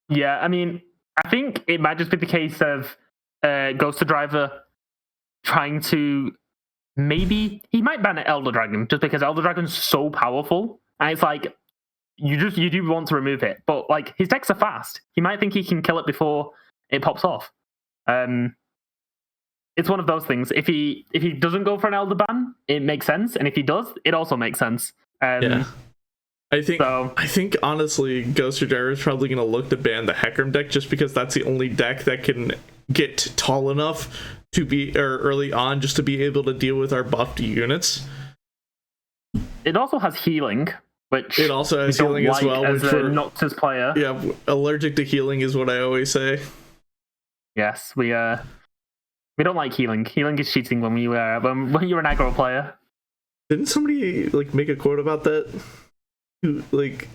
Yeah, I mean, I think it might just be the case of Ghoster Driver trying to, maybe he might ban Elder Dragon just because Elder Dragon's so powerful, and it's like you do want to remove it, but like his decks are fast. He might think he can kill it before it pops off. It's one of those things. If he doesn't go for an Elder ban, it makes sense, and if he does, it also makes sense. Yeah. I think honestly, Ghoster Driver is probably going to look to ban the Hecarim deck just because that's the only deck that can get tall enough to be early on just to be able to deal with our buffed units. It also has healing, which it also has healing as well. As a Noxus player, yeah, allergic to healing is what I always say. Yes, we don't like healing. Healing is cheating when you're an aggro player. Didn't somebody like make a quote about that? Like,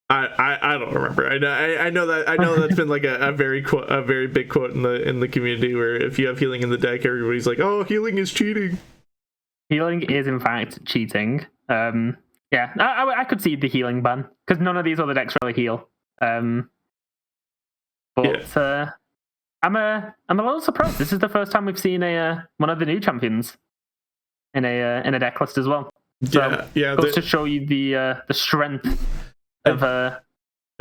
I don't remember. I know that's been like a very big quote in the community, where if you have healing in the deck, everybody's like, oh, healing is cheating. Healing is in fact cheating. Yeah, I could see the healing ban because none of these other decks really heal. I'm a little surprised. This is the first time we've seen one of the new champions in a deck list as well. So, goes to show you the strength of the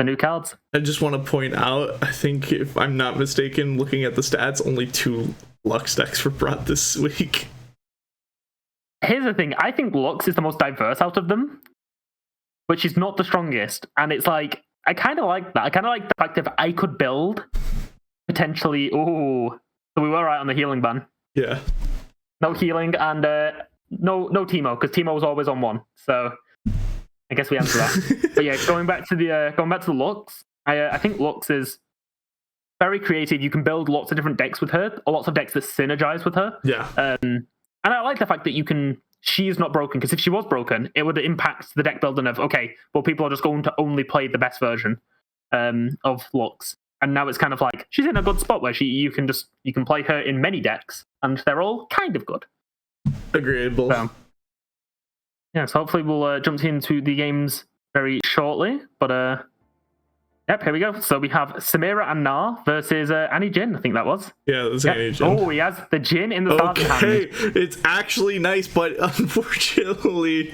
new cards. I just want to point out, I think if I'm not mistaken, looking at the stats, only 2 Lux decks were brought this week. Here's the thing, I think Lux is the most diverse out of them, which is not the strongest. And it's like, I kind of like that. I kind of like the fact that I could build potentially. Oh, so we were right on the healing ban. Yeah. No healing and no Teemo, because Teemo was always on 1. So I guess we answer that. But yeah, going back to the Lux, I think Lux is very creative. You can build lots of different decks with her, or lots of decks that synergize with her. Yeah. And I like the fact that she is not broken, because if she was broken, it would impact the deck building of, okay, well, people are just going to only play the best version of Lux. And now it's kind of like, she's in a good spot where you can play her in many decks, and they're all kind of good. Agreeable. So, yeah, so hopefully we'll jump into the games very shortly. But yep, here we go. So we have Samira and Nar versus Annie Jin, I think that was. Yeah, that's Annie Jin. Oh, he has the Jin in the starting hand. It's actually nice, but unfortunately,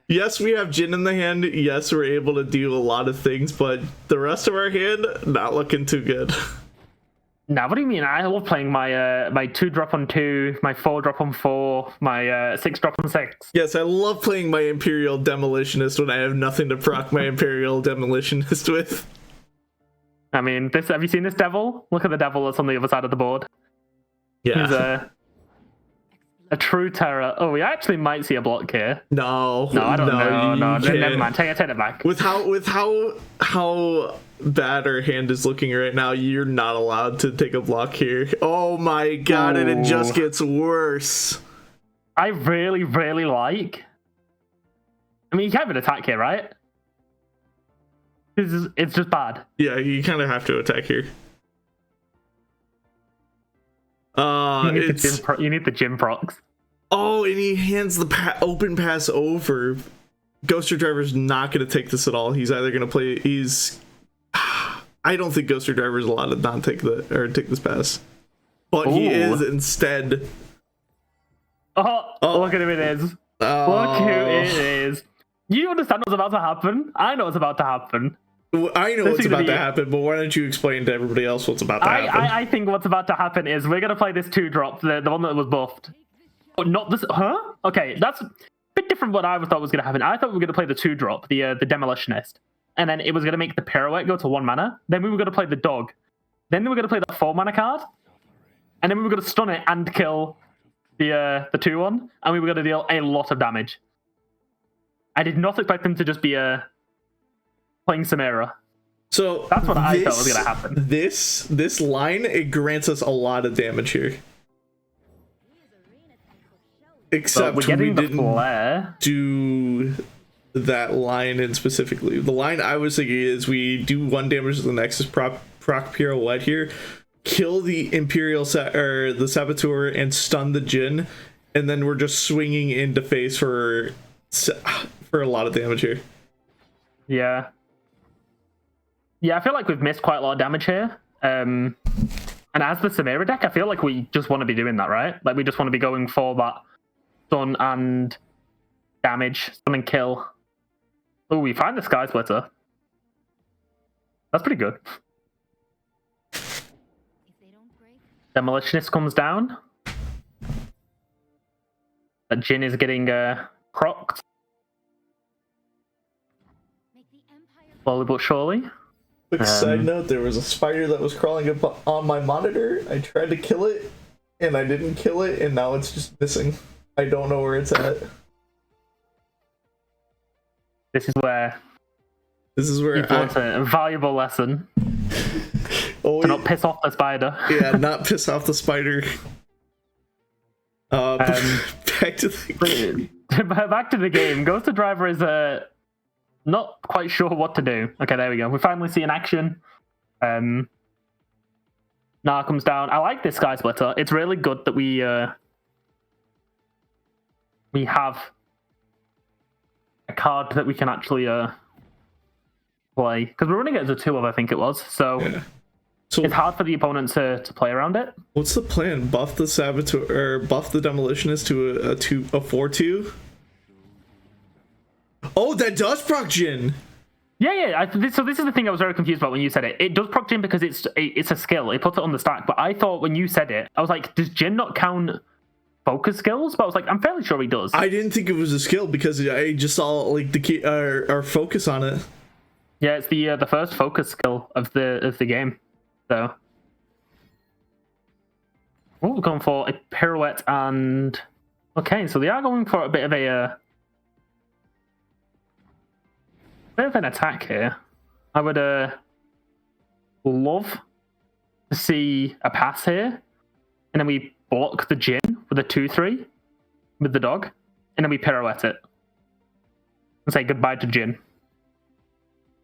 yes, we have Jin in the hand. Yes, we're able to do a lot of things, but the rest of our hand, not looking too good. Now, what do you mean? I love playing my 2 drop on 2, my 4 drop on 4, my 6 drop on 6. Yes, I love playing my Imperial Demolitionist when I have nothing to proc my Imperial Demolitionist with. I mean, have you seen this devil? Look at the devil that's on the other side of the board. Yeah. He's a true terror. Oh, we actually might see a block here. No, I don't know. No, never mind. Take it back. With how bad our hand is looking right now, you're not allowed to take a block here. Oh my god, and it just gets worse. I really, really like. I mean, you can't even attack here, right? It's just bad. Yeah, you kind of have to attack here. You need the gym procs. Oh, and he hands the open pass over. Ghoster Driver's not going to take this at all. He's either going to play. I don't think Ghoster Driver's allowed to not take take this pass, but he is instead. Oh, look at who it is! Look who it is! You understand what's about to happen? I know what's about to happen. I know what's about to happen, but why don't you explain to everybody else what's about to happen? I think what's about to happen is we're going to play this 2-drop, the one that was buffed. Oh, not this. Huh? Okay, that's a bit different what I thought was going to happen. I thought we were going to play the 2-drop, the Demolitionist. And then it was going to make the Pirouette go to 1 mana. Then we were going to play the Dog. Then we were going to play the 4 mana card. And then we were going to stun it and kill the 2-1. And we were going to deal a lot of damage. I did not expect them to just be playing Samira. So that's what I thought was going to happen. This line, it grants us a lot of damage here. Except we didn't do that line in specifically. The line I was thinking is we do 1 damage to the Nexus proc Pirouette here, kill the Imperial or the Saboteur and stun the Jin, and then we're just swinging into face for a lot of damage here. Yeah, I feel like we've missed quite a lot of damage here. And as the Samira deck, I feel like we just want to be doing that, right? Like we just want to be going for that stun and damage, stun and kill. Oh, we find the Sky Splitter. That's pretty good. Demolitionist comes down. That Jin is getting crocked. Slowly but surely. Quick side note, there was a spider that was crawling up on my monitor. I tried to kill it, and I didn't kill it, and now it's just missing. I don't know where it's at. This is where you've learned a valuable lesson. To not piss off the spider. Yeah, not piss off the spider. Back to the game. Back to the game. Ghoster Driver is not quite sure what to do. Okay, there we go. We finally see an action. Nar comes down. I like this Sky Splitter. It's really good that we we have a card that we can actually play, because we're running it as a 2-of, I think it was. So, Yeah. So it's hard for the opponent to play around it. what's the plan? Buff the saboteur or buff the demolitionist to a 4/2? Oh, that does proc Jin. Yeah. So this is the thing I was very confused about when you said it. It does proc Jin because it's a skill. It puts it on the stack. But I thought when you said it, I was like, does Jin not count focus skills? But I was like, I'm fairly sure he does. I didn't think it was a skill because I just saw like the key or focus on it. Yeah, it's the first focus skill of the game. So, oh, we're going for a pirouette and okay, so they are going for a bit of an attack here. I would love to see a pass here, and then we block the Jin with a 2/3 with the dog, and then we pirouette it and say goodbye to Jin.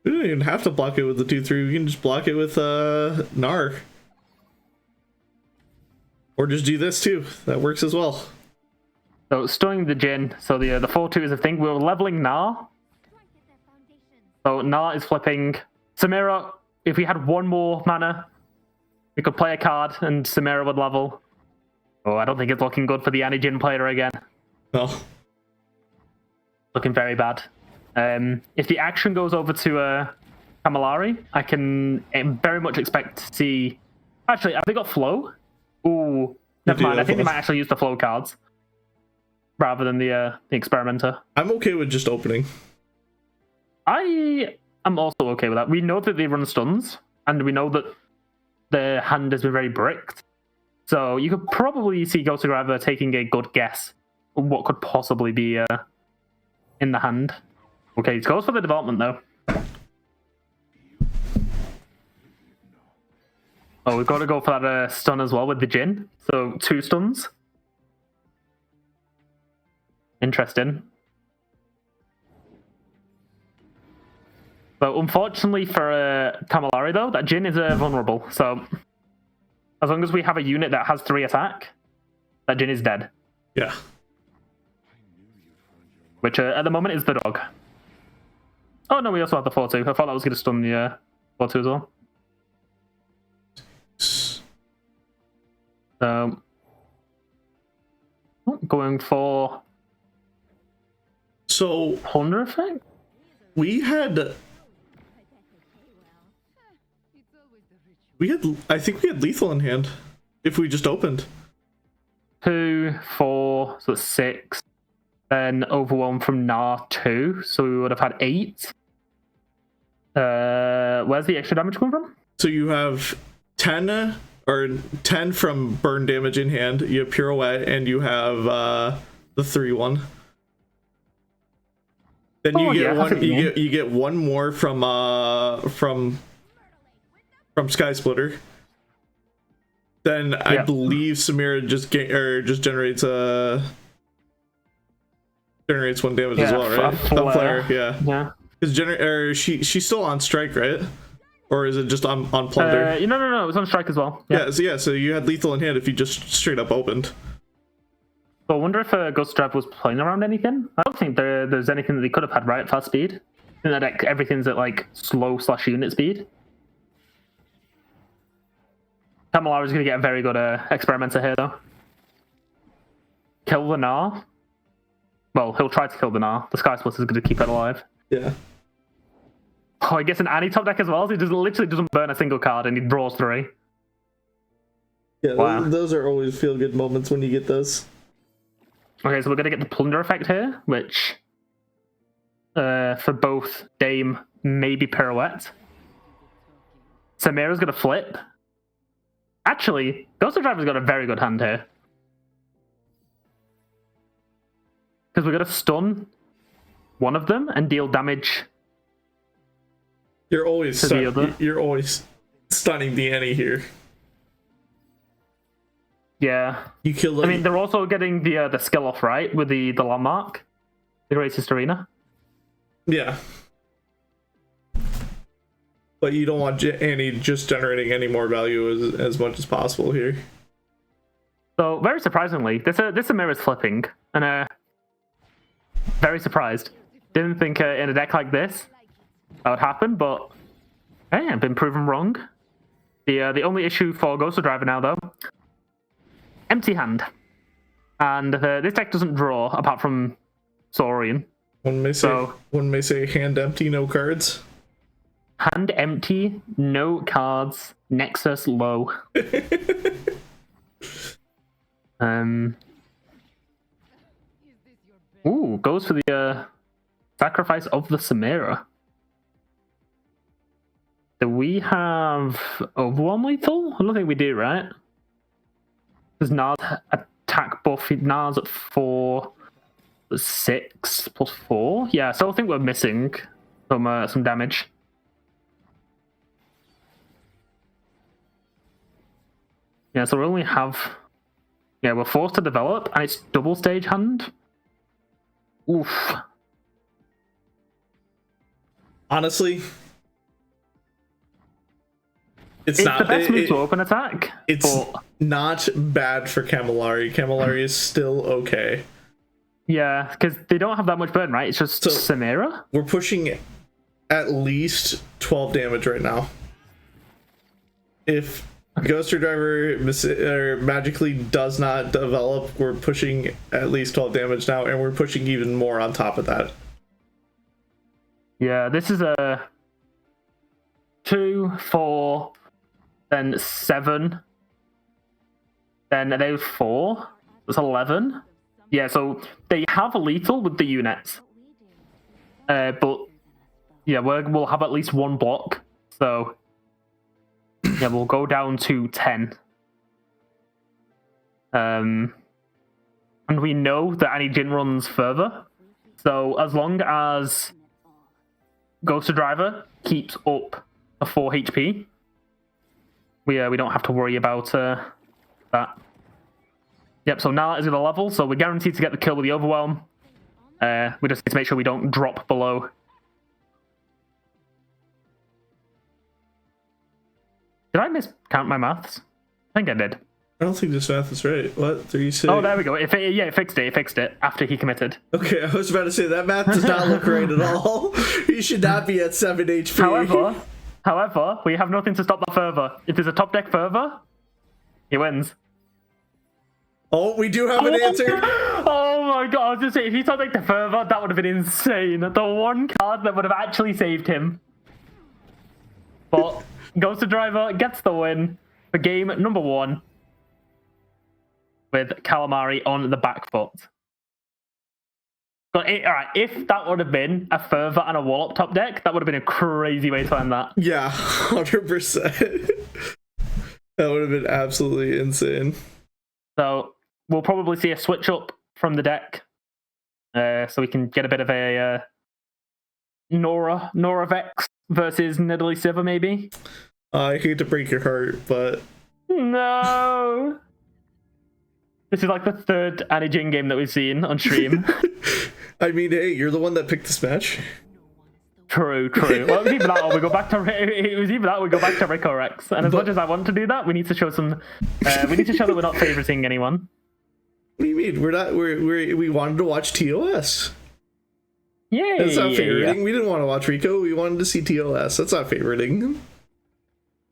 We don't even have to block it with the 2/3. We can just block it with Gnar. Or just do this too. That works as well. So stunning the Jin. So the 4/2 is a thing. We're leveling Gnar. So Gnar is flipping. Samira, if we had one more mana, we could play a card and Samira would level. Oh, I don't think it's looking good for the Annie-Jin player again. No. Looking very bad. If the action goes over to Camillari, I can very much expect to see... Actually, have they got flow? Ooh, never mind. I think they might actually use the flow cards rather than the experimenter. I'm okay with just opening. I am also okay with that. We know that they run stuns, and we know that their hand has been very bricked. So you could probably see Ghost of Grabber taking a good guess on what could possibly be in the hand. Okay, it goes for the development though. Oh, we've got to go for that stun as well with the Jin. So 2 stuns. Interesting. But unfortunately for Camillari though, that Jin is vulnerable. So as long as we have a unit that has 3 attack, that Jin is dead. Yeah. Which at the moment is the dog. Oh no, we also have the 4/2. I thought that was going to stun the 4/2 as well. So, going for Plunder effect? We had I think we had lethal in hand if we just opened. 2, 4, so that's 6. Then overwhelm from Gnar 2, so we would have had 8. Where's the extra damage coming from? So you have 10 from burn damage in hand. You have pirouette, and you have the 3/1. Then you get one more from Sky Splitter. Then I believe Samira just generates one damage as well, right? A flare. Yeah. Because she's still on strike, right? Or is it just on plunder? No, it was on strike as well. So you had lethal in hand if you just straight up opened. So I wonder if Ghost Drive was playing around anything. I don't think there's anything that they could have had right at fast speed. I think that everything's at like slow/unit speed. Camillari is going to get a very good experimenter here though. Kill the Gnar. Well, he'll try to kill the Gnar. The Sky Splitter is going to keep it alive. Yeah. Oh, he gets an Annie top deck as well. So he literally doesn't burn a single card and he draws 3. Yeah, wow. Those are always feel good moments when you get those. Okay, so we're going to get the Plunder effect here, which for both Dame, maybe Pirouette. Samira's going to flip. Actually, Ghost of Driver's got a very good hand here. Because we're going to stun one of them and deal damage. You're always stunning the Annie here. Yeah. You kill. I mean, they're also getting the skill off, right? With the landmark, the Greatest Arena. Yeah. But you don't want Annie just generating any more value as much as possible here. So very surprisingly, this Samira's flipping, and Very surprised. Didn't think in a deck like this that would happen, but hey, I've been proven wrong. The only issue for Ghost Driver now, though, empty hand. And this deck doesn't draw, apart from Saurian. One may say hand empty, no cards. Hand empty, no cards, Nexus low. Ooh, goes for the sacrifice of the Samira. Do we have Overwhelm lethal? I don't think we do, right? Because Nars attack buff, Nars at 4, 6 plus 4. Yeah, so I think we're missing some damage. Yeah, so we only have... Yeah, we're forced to develop, and it's double stage hand. Oof. Honestly, it's not the best move to open attack. It's not bad for Camillari. Camillari is still okay. Yeah, because they don't have that much burn, right? It's just Samira. We're pushing at least 12 damage right now. If Ghoster Driver magically does not develop, we're pushing at least 12 damage now, and we're pushing even more on top of that. Yeah, this is a 2, 4, then 7, then they 4. That's 11. Yeah, so they have a lethal with the units, but yeah, we'll have at least one block. So yeah, we'll go down to 10. And we know that any Jin runs further. So as long as Ghost Driver keeps up a 4 HP, we don't have to worry about that. Yep, so now that is going to level, so we're guaranteed to get the kill with the Overwhelm. We just need to make sure we don't drop below. Did I miscount my maths? I think I did. I don't think this math is right. What? 3, 6? Oh, there we go. It fixed it. It fixed it after he committed. Okay, I was about to say, that math does not look right at all. He should not be at 7 HP. However, we have nothing to stop that further. If there's a top deck further, he wins. Oh, we do have an answer. Oh my god, I was just saying, if he top decked the further, that would have been insane. The one card that would have actually saved him. But Ghost Driver gets the win for game number 1 with Calamari on the back foot. But alright, if that would have been a Fervor and a Warlock top deck, that would have been a crazy way to end that. Yeah, 100%. That would have been absolutely insane. So we'll probably see a switch up from the deck, so we can get a bit of a Nora Vex versus Nidalee Sivir, maybe. I hate to break your heart, but no. This is like the third Anijin game that we've seen on stream. I mean, hey, you're the one that picked this match. True. Well, it was either that or we go back to Rico Rex. And as much as I want to do that, we need to show some. We need to show that we're not favoriting anyone. What do you mean? We're not. We wanted to watch TOS. Yay! That's not favoriting. Yeah. We didn't want to watch Rico. We wanted to see TOS. That's not favoriting.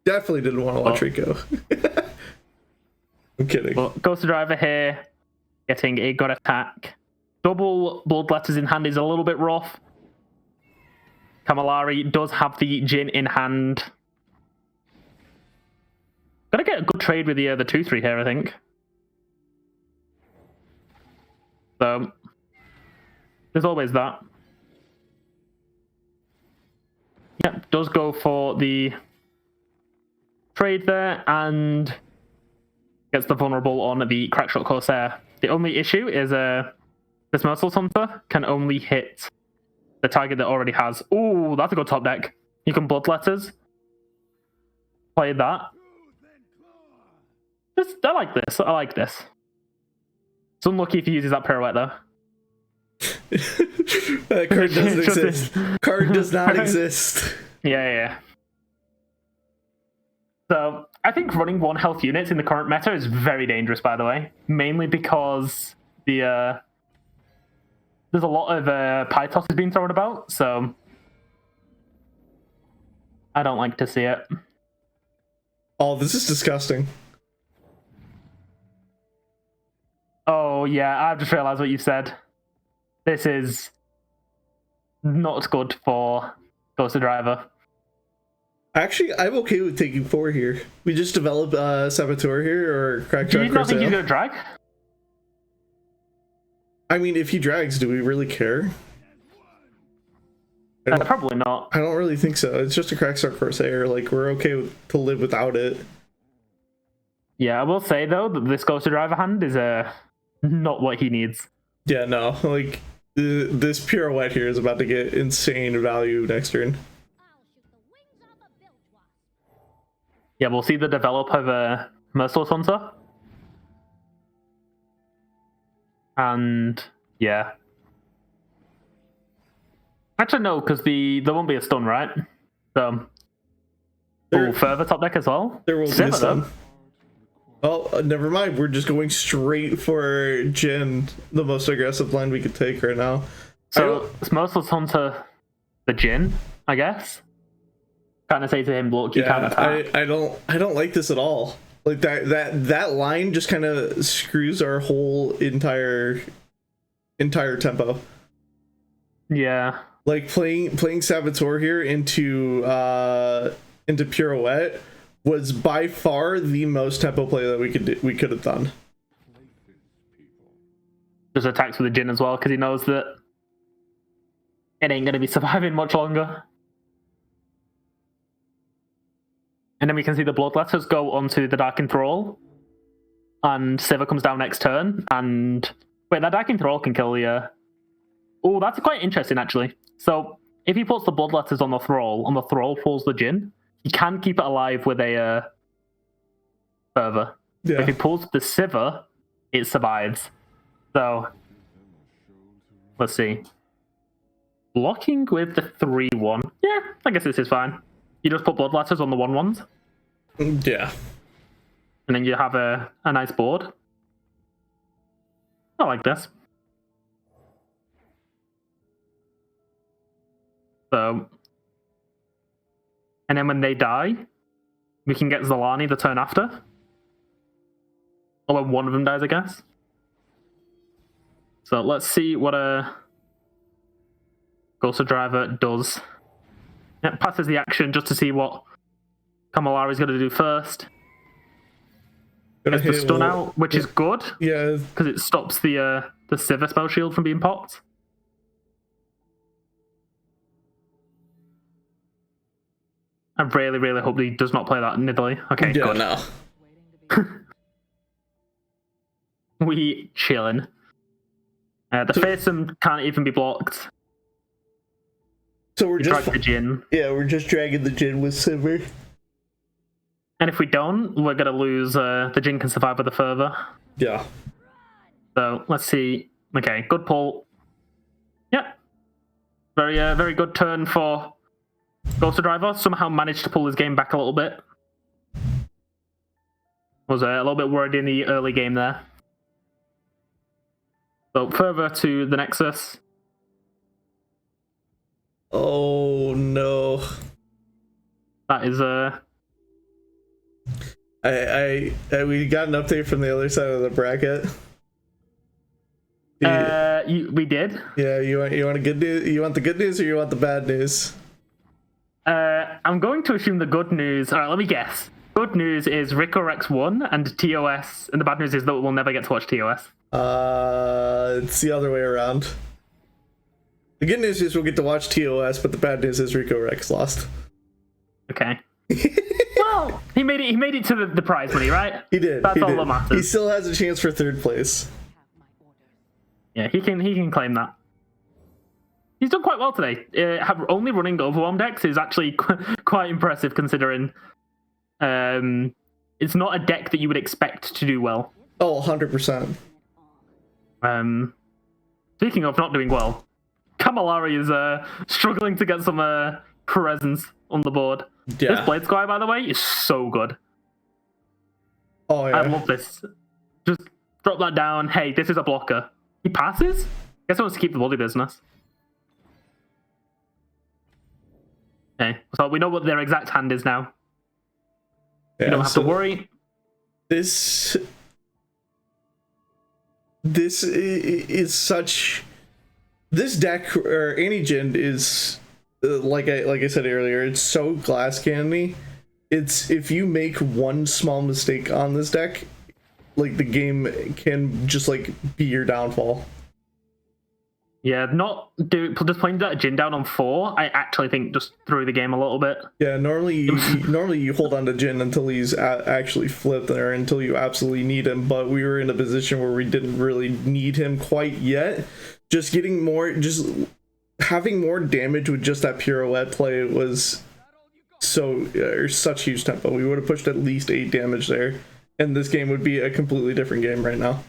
Definitely didn't want to watch Rico. I'm kidding. Well, Ghost Driver here, getting a good attack. Double Bloodletters in hand is a little bit rough. Camillari does have the Jin in hand. Gotta get a good trade with the 2-3 here, I think. So there's always that. Yep, does go for the trade there and gets the vulnerable on the Crackshot Corsair. The only issue is this Merciless Hunter can only hit the target that already has. Ooh, that's a good top deck. You can Bloodletters. Play that. I like this. I like this. It's unlucky if he uses that pirouette, though. That card doesn't exist. Card does not exist. Yeah. So, I think running 1 health units in the current meta is very dangerous, by the way. Mainly because the there's a lot of Pythos being thrown about, so I don't like to see it. Oh, this is disgusting. Oh, yeah, I've just realized what you said. This is not good for Ghost Driver. Actually, I'm okay with taking 4 here. We just develop Saboteur here or Crack Do you Truck not think he's Corsair. going to drag? I mean, if he drags, do we really care? Probably not. I don't really think so. It's just a Crack Truck Corsair. Like, we're okay to live without it. Yeah, I will say, though, that this Ghost Driver hand is not what he needs. Yeah, no. Like, this Pirouette here is about to get insane value next turn. Yeah, we'll see the develop of a Merciless Hunter. And, yeah. Actually, no, because there won't be a stun, right? So, further top deck as well. There will be Similar. a stun. Oh, never mind. We're just going straight for Jin, the most aggressive line we could take right now. So, it's Merciless Hunter the Jin, I guess. Kind of say to him, look, you can't attack. I don't like this at all. Like that line just kind of screws our whole entire tempo. Yeah. Like playing Saboteur here into Pirouette was by far the most tempo play that we could have done. Just attacks with the Jin as well, because he knows that it ain't going to be surviving much longer. And then we can see the Bloodletters go onto the Dark Enthrall. And Sivir comes down next turn. And wait, that Dark Enthrall can kill the... Oh, that's quite interesting, actually. So, if he puts the Bloodletters on the Thrall falls the Jin, he can keep it alive with a Fervor. Yeah. If he pulls the Sivir, it survives. So, let's see. Blocking with the 3-1. Yeah, I guess this is fine. You just put Bloodletters on the 1-1s. Yeah. And then you have a nice board. I like this. So, and then when they die, we can get Zalani the turn after. Or when one of them dies, I guess. So let's see what a Ghost Driver does. It passes the action just to see what Kamilarri is going to do first. Gets the stun out, which is good. Yeah. Because it stops the Sivir spell shield from being popped. I really, really hope he does not play that Nidalee. Okay, yeah, good. No. We chilling. The Fearsome can't even be blocked. So we're drag the Jin. Yeah, we're just dragging the Jin with Sivir. And if we don't, we're gonna lose. The Jin can survive with a Fervor. Yeah. So let's see. Okay, good pull. Yeah. Very good turn for Ghost Driver. Somehow managed to pull his game back a little bit. Was a little bit worried in the early game there. So further to the Nexus. Oh no. That is we got an update from the other side of the bracket. We did. Yeah, you want a good news? You want the good news or you want the bad news? I'm going to assume the good news. All right, let me guess. Good news is Rico Rex won and TOS, and the bad news is that we'll never get to watch TOS. It's the other way around. The good news is we'll get to watch TOS, but the bad news is Rico Rex lost. Okay. Well, he made it to the prize money, right? He did. That's all that matters. He still has a chance for third place. Yeah, he can claim that. He's done quite well today. Only running Overwhelm decks is actually quite impressive considering it's not a deck that you would expect to do well. Oh, 100%. Speaking of not doing well, Kamilarri is struggling to get some presence on the board. Yeah. This Blade Squire, by the way, is so good. Oh, yeah. I love this. Just drop that down. Hey, this is a blocker. He passes? Guess he wants to keep the bloody business. Okay, so we know what their exact hand is now. Yeah, you don't have to worry. This is such. This deck or Anijin is like I said earlier. It's so glass cannony. It's if you make one small mistake on this deck, like the game can just like be your downfall. Yeah, just playing that Jin down on 4, I actually think just threw the game a little bit. Yeah, normally you hold on to Jin until he's actually flipped or until you absolutely need him, but we were in a position where we didn't really need him quite yet. Just having more damage with just that pirouette play was such huge tempo. We would have pushed at least 8 damage there, and this game would be a completely different game right now.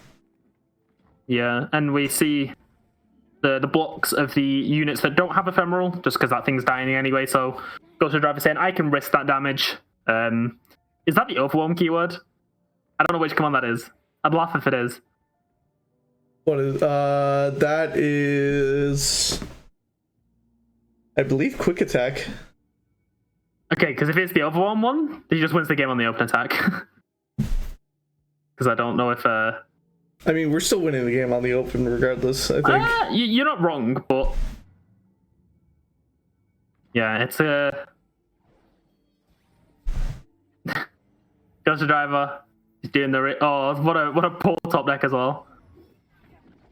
Yeah, and we see the blocks of the units that don't have ephemeral, just because that thing's dying anyway. So Ghost Driver saying, I can risk that damage. Is that the overwhelm keyword? I don't know which command that is. I'd laugh if it is. What is that is, I believe, quick attack. Okay, because if it's the overwhelm one, he just wins the game on the open attack. Because I don't know if I mean, we're still winning the game on the open regardless, I think. You're not wrong, but yeah, it's a Ghost Driver. He's doing the what a poor top deck as well.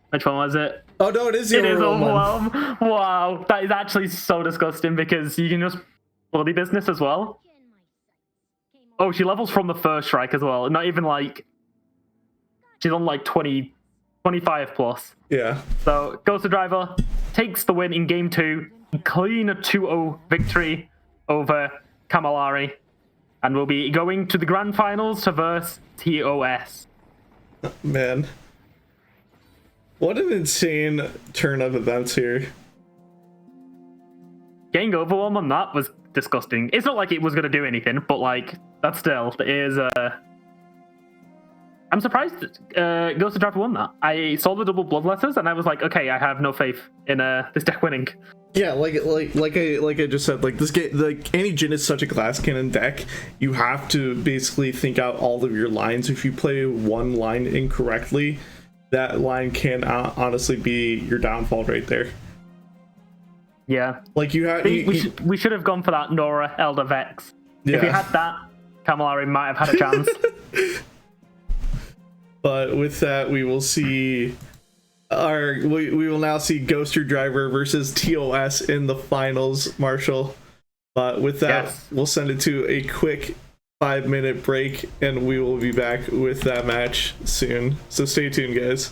Which one was it? Oh no, it is the overwhelm. Wow, that is actually so disgusting because you can just bloody business as well. Oh, she levels from the first strike as well. Not even like she's on like 25 plus. Yeah. So Ghost Driver takes the win in game 2. Clean 2-0 victory over Camillari. And we'll be going to the grand finals to verse TOS. Man. What an insane turn of events here. Getting overwhelm on that was disgusting. It's not like it was going to do anything, but like, that still is... I'm surprised Ghost Driver won that. I saw the double bloodletters and I was like, okay, I have no faith in this deck winning. Yeah, like I just said, like this game, like Anijin is such a glass cannon deck. You have to basically think out all of your lines. If you play one line incorrectly, that line can honestly be your downfall right there. Yeah, like you have. We should have gone for that Nora Elder Vex. Yeah. If we had that, Camillari might have had a chance. But with that, we will see we will now see Ghoster Driver versus TOS in the finals, Marshall. But with that, yes, we'll send it to a quick 5-minute break, and we will be back with that match soon. So stay tuned, guys.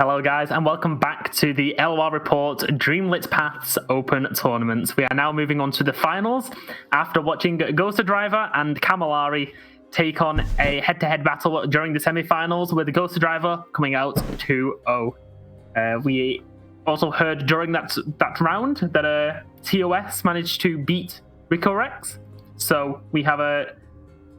Hello, guys, and welcome back to the LoRreport Dreamlit Paths Open Tournaments. We are now moving on to the finals after watching Ghoster Driver and Camillari take on a head-to-head battle during the semi-finals with the Ghost Driver coming out 2-0. We also heard during that round that TOS managed to beat Rico Rex. So we have a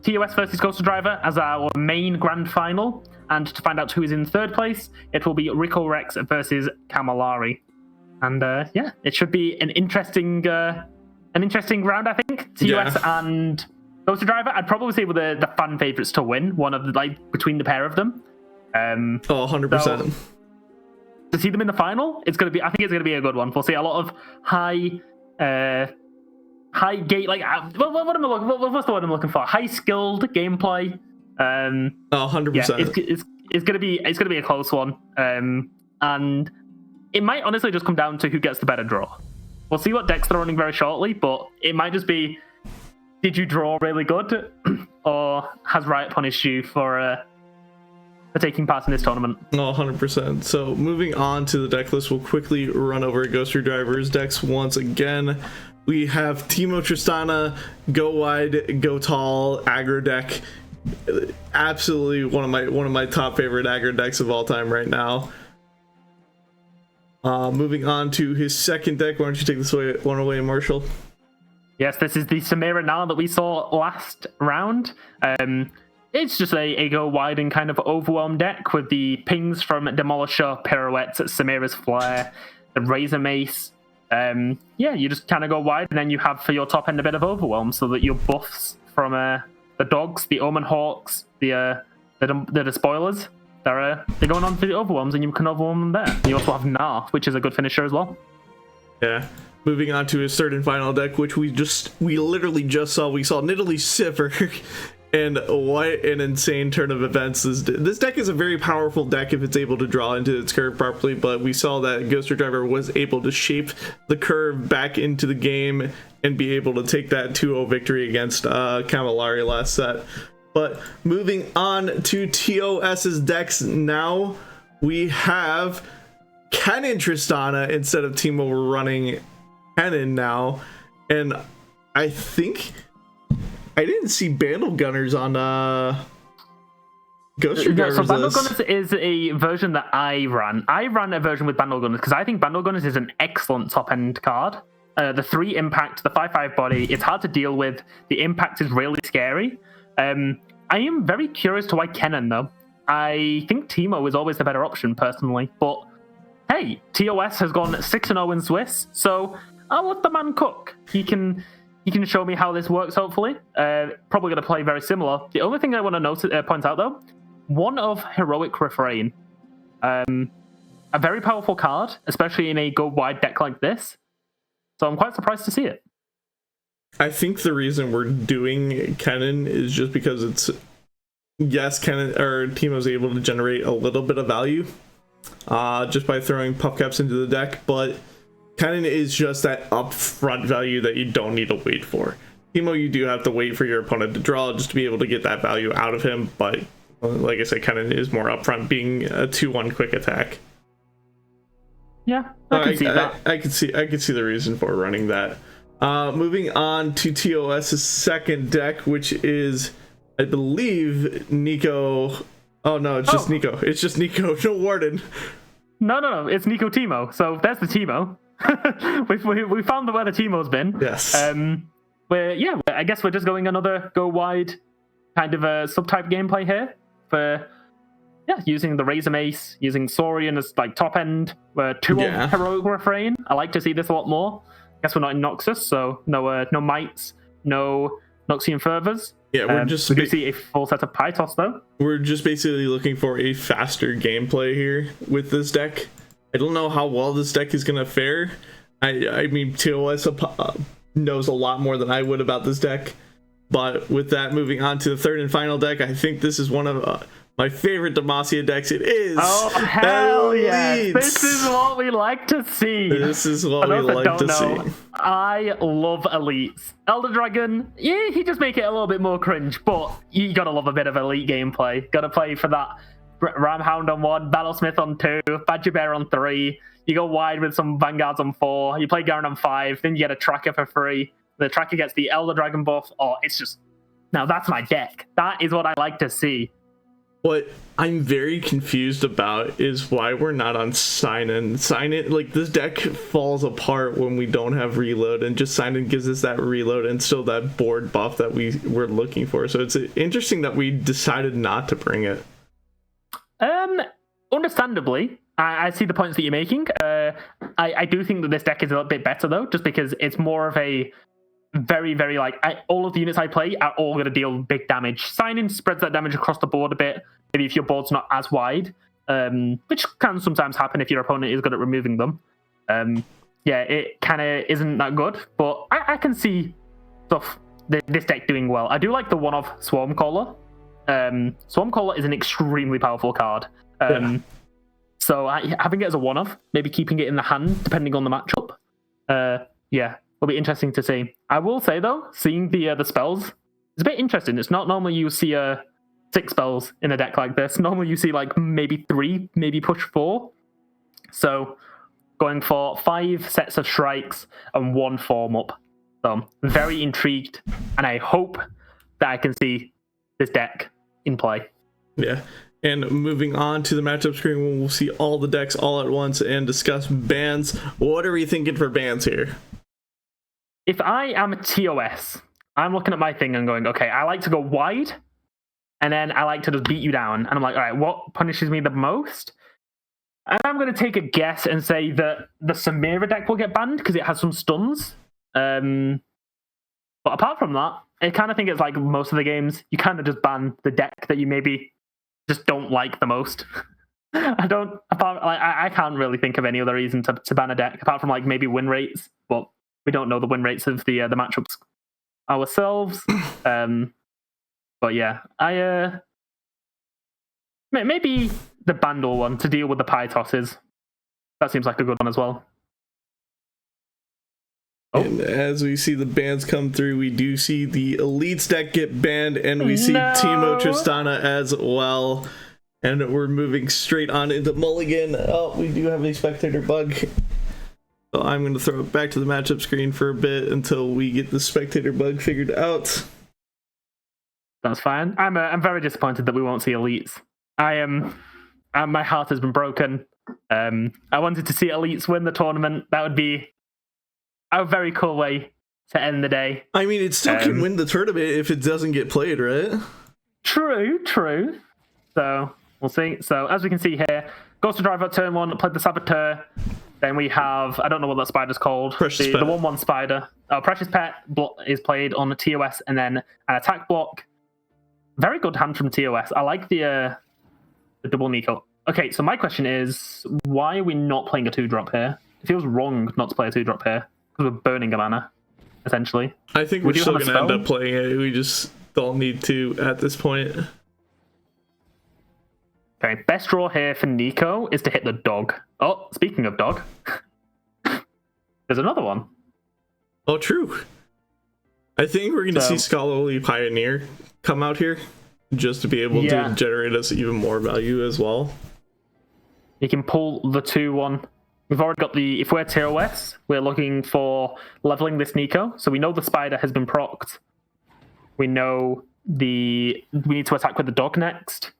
TOS versus Ghost Driver as our main grand final. And to find out who is in third place, it will be Rico Rex versus Camillari. And yeah, it should be an interesting round, I think. TOS and Ghost Driver, I'd probably say were the fan favorites to win, one of the, like, between the pair of them. 100%. So, to see them in the final, I think it's gonna be a good one. We'll see a lot of high gate, like what's the word I'm looking for? High skilled gameplay. 100%. Yeah, it's gonna be a close one. And it might honestly just come down to who gets the better draw. We'll see what decks they're running very shortly, but it might just be, did you draw really good, or has Riot punished you for taking part in this tournament? 100%. So moving on to the deck list, we'll quickly run over Ghoster Driver's decks once again. We have Teemo Tristana, Go Wide, Go Tall, aggro deck. Absolutely one of my top favorite aggro decks of all time right now. Moving on to his second deck. Why don't you take this one away, Marshall? Yes, this is the Samira Nala that we saw last round. it's just a go wide and kind of overwhelm deck with the pings from Demolisher, Pirouettes, Samira's Flare, the Razor Mace. Yeah, you just kind of go wide, and then you have for your top end a bit of overwhelm, so that your buffs from the dogs, the Omen Hawks, the Despoilers, they're going on for the overwhelms, and you can overwhelm them there. You also have Narf, which is a good finisher as well. Yeah. Moving on to his third and final deck, which we literally just saw. We saw Nidalee Siffer, and what an insane turn of events. This deck is a very powerful deck if it's able to draw into its curve properly, but we saw that Ghoster Driver was able to shape the curve back into the game and be able to take that 2-0 victory against Camillari last set. But moving on to TOS's decks now, we have Kennen Tristana instead of Teemo. We're running Kennen now, and I think I didn't see Bandle Gunners on Ghost Driver's so Bandle list. Gunners is a version that I ran. I ran a version with Bandle Gunners because I think Bandle Gunners is an excellent top-end card. The 3 impact, the 5/5 body, it's hard to deal with. The impact is really scary. I am very curious to why Kennen, though. I think Teemo is always the better option, personally. But, hey, TOS has gone 6-0 in Swiss, so I'll let the man cook. He can show me how this works, hopefully. Probably going to play very similar. The only thing I want to point out, though, one of Heroic Refrain. A very powerful card, especially in a go-wide deck like this. So I'm quite surprised to see it. I think the reason we're doing Kennen is just because it's, yes, Kennen or Teemo's able to generate a little bit of value just by throwing puff caps into the deck, but Kennen is just that upfront value that you don't need to wait for. Teemo, you do have to wait for your opponent to draw just to be able to get that value out of him, but like I said, Kennen is more upfront, being a 2-1 quick attack. Yeah, I can see that. I could see the reason for running that. Moving on to TOS's second deck, which is, I believe, Nico. Oh no, it's just Nico. It's just Nico. No Warden. No, it's Nico Teemo. So there's the Teemo. we found where the Teemo's been. Yes. I guess we're just going another go wide kind of a subtype gameplay here for using the Razor Mace, using Saurian as like top end, 2-0 Heroic Refrain. I like to see this a lot more. Guess we're not in Noxus, so no Mites, no Noxian Fervors. Yeah, we're just we do see a full set of Pytos though. We're just basically looking for a faster gameplay here with this deck. I don't know how well this deck is gonna fare. I mean, TOS knows a lot more than I would about this deck. But with that, moving on to the third and final deck, I think this is one of my favorite Demacia decks. It is. Oh, hell yes. This is what we like to see. This is what we like to see. I love elites. Elder Dragon, yeah, he just make it a little bit more cringe, but you gotta love a bit of elite gameplay. Gotta play for that Ramhound on 1, Battlesmith on 2, Badger Bear on 3. You go wide with some Vanguards on 4. You play Garen on 5, then you get a tracker for free. The tracker gets the Elder Dragon buff. Oh, it's just... Now that's my deck. That is what I like to see. What I'm very confused about is why we're not on Sign-In. Sign-In, like, this deck falls apart when we don't have reload, and just Sign-In gives us that reload and still that board buff that we're looking for. So it's interesting that we decided not to bring it. Understandably, I see the points that you're making. I do think that this deck is a little bit better, though, just because it's more of a very, very, all of the units I play are all going to deal big damage. Sign-In spreads that damage across the board a bit, maybe if your board's not as wide, which can sometimes happen if your opponent is good at removing them. It kind of isn't that good, but I can see this deck doing well. I do like the one-off Swarm Caller. Swarm Caller is an extremely powerful card. So having it as a one-off, maybe keeping it in the hand, depending on the matchup, will be interesting to see. I will say, though, seeing the spells is a bit interesting. It's not normally you see 6 spells in a deck like this. Normally you see maybe 3, maybe push 4. So going for 5 sets of strikes and 1 form up. So I'm very intrigued, and I hope that I can see this deck in play. Yeah. And moving on to the matchup screen, we'll see all the decks all at once and discuss bans. What are we thinking for bans here? If I am a TOS, I'm looking at my thing and going, okay, I like to go wide, and then I like to just beat you down. And I'm like, all right, what punishes me the most? And I'm going to take a guess and say that the Samira deck will get banned because it has some stuns. But apart from that, I kind of think it's like most of the games, you kind of just ban the deck that you maybe just don't like the most. I can't really think of any other reason to ban a deck apart from like maybe win rates, but we don't know the win rates of the matchups ourselves. But yeah, maybe the Bandle one to deal with the pie tosses. That seems like a good one as well. Oh. And as we see the bans come through, we do see the Elites deck get banned, and we see Teemo Tristana as well. And we're moving straight on into Mulligan. Oh, we do have a spectator bug. So I'm going to throw it back to the matchup screen for a bit until we get the spectator bug figured out. That's fine. I'm very disappointed that we won't see Elites. My heart has been broken. I wanted to see Elites win the tournament. That would be a very cool way to end the day. I mean, it still can win the tournament if it doesn't get played, right? True. So we'll see. So as we can see here, Ghost Driver turn 1 played the Saboteur. Then we have, I don't know what that spider's called. The 1/1 spider. Precious Pet is played on the TOS, and then an attack block. Very good hand from TOS. I like the double Nico. Okay, so my question is, why are we not playing a 2-drop here? It feels wrong not to play a 2-drop here, because we're burning a mana, essentially. I think we're still going to end up playing it. We just don't need to at this point. Okay, best draw here for Nico is to hit the dog. Oh, speaking of dog, there's another one. Oh, true. I think we're going to see Scholarly Pioneer come out here just to be able to generate us even more value as well. You can pull the 2/1. We've already got the, if we're TOS, we're looking for leveling this Nico. So we know the spider has been procced. We know we need to attack with the dog next.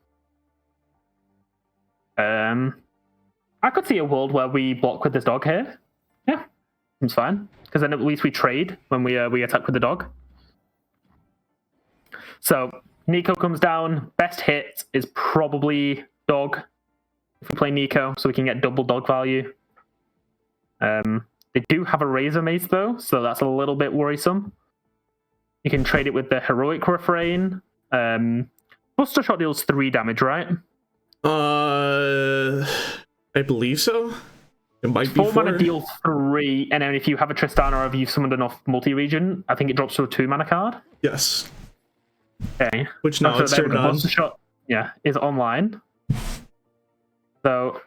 I could see a world where we block with this dog here. Yeah, it's fine. Because then at least we trade when we attack with the dog. So Nico comes down. Best hit is probably dog if we play Nico, so we can get double dog value. They do have a Razor Mace though, so that's a little bit worrisome. You can trade it with the Heroic Refrain. Buster Shot deals 3 damage, right? I believe so. It might be 4 mana deals 3, and then if you have a Tristana or if you've summoned enough multi-region, I think it drops to a 2 mana card. Yes. Okay. Which now it's turned on. Buster Shot, is online. So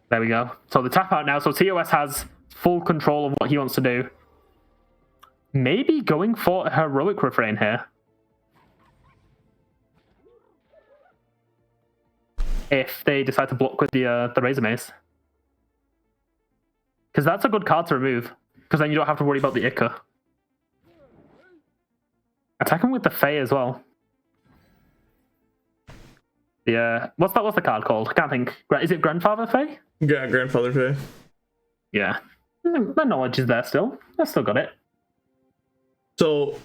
there we go. So the tap out now. So TOS has full control of what he wants to do. Maybe going for a Heroic Refrain here. If they decide to block with the Razor Mace. Because that's a good card to remove. Because then you don't have to worry about the Ica. Attack him with the Fae as well. What's the card called? I can't think. Is it Grandfather Fae? Yeah, Grandfather Fae. Yeah. My knowledge is there still. I still got it. So,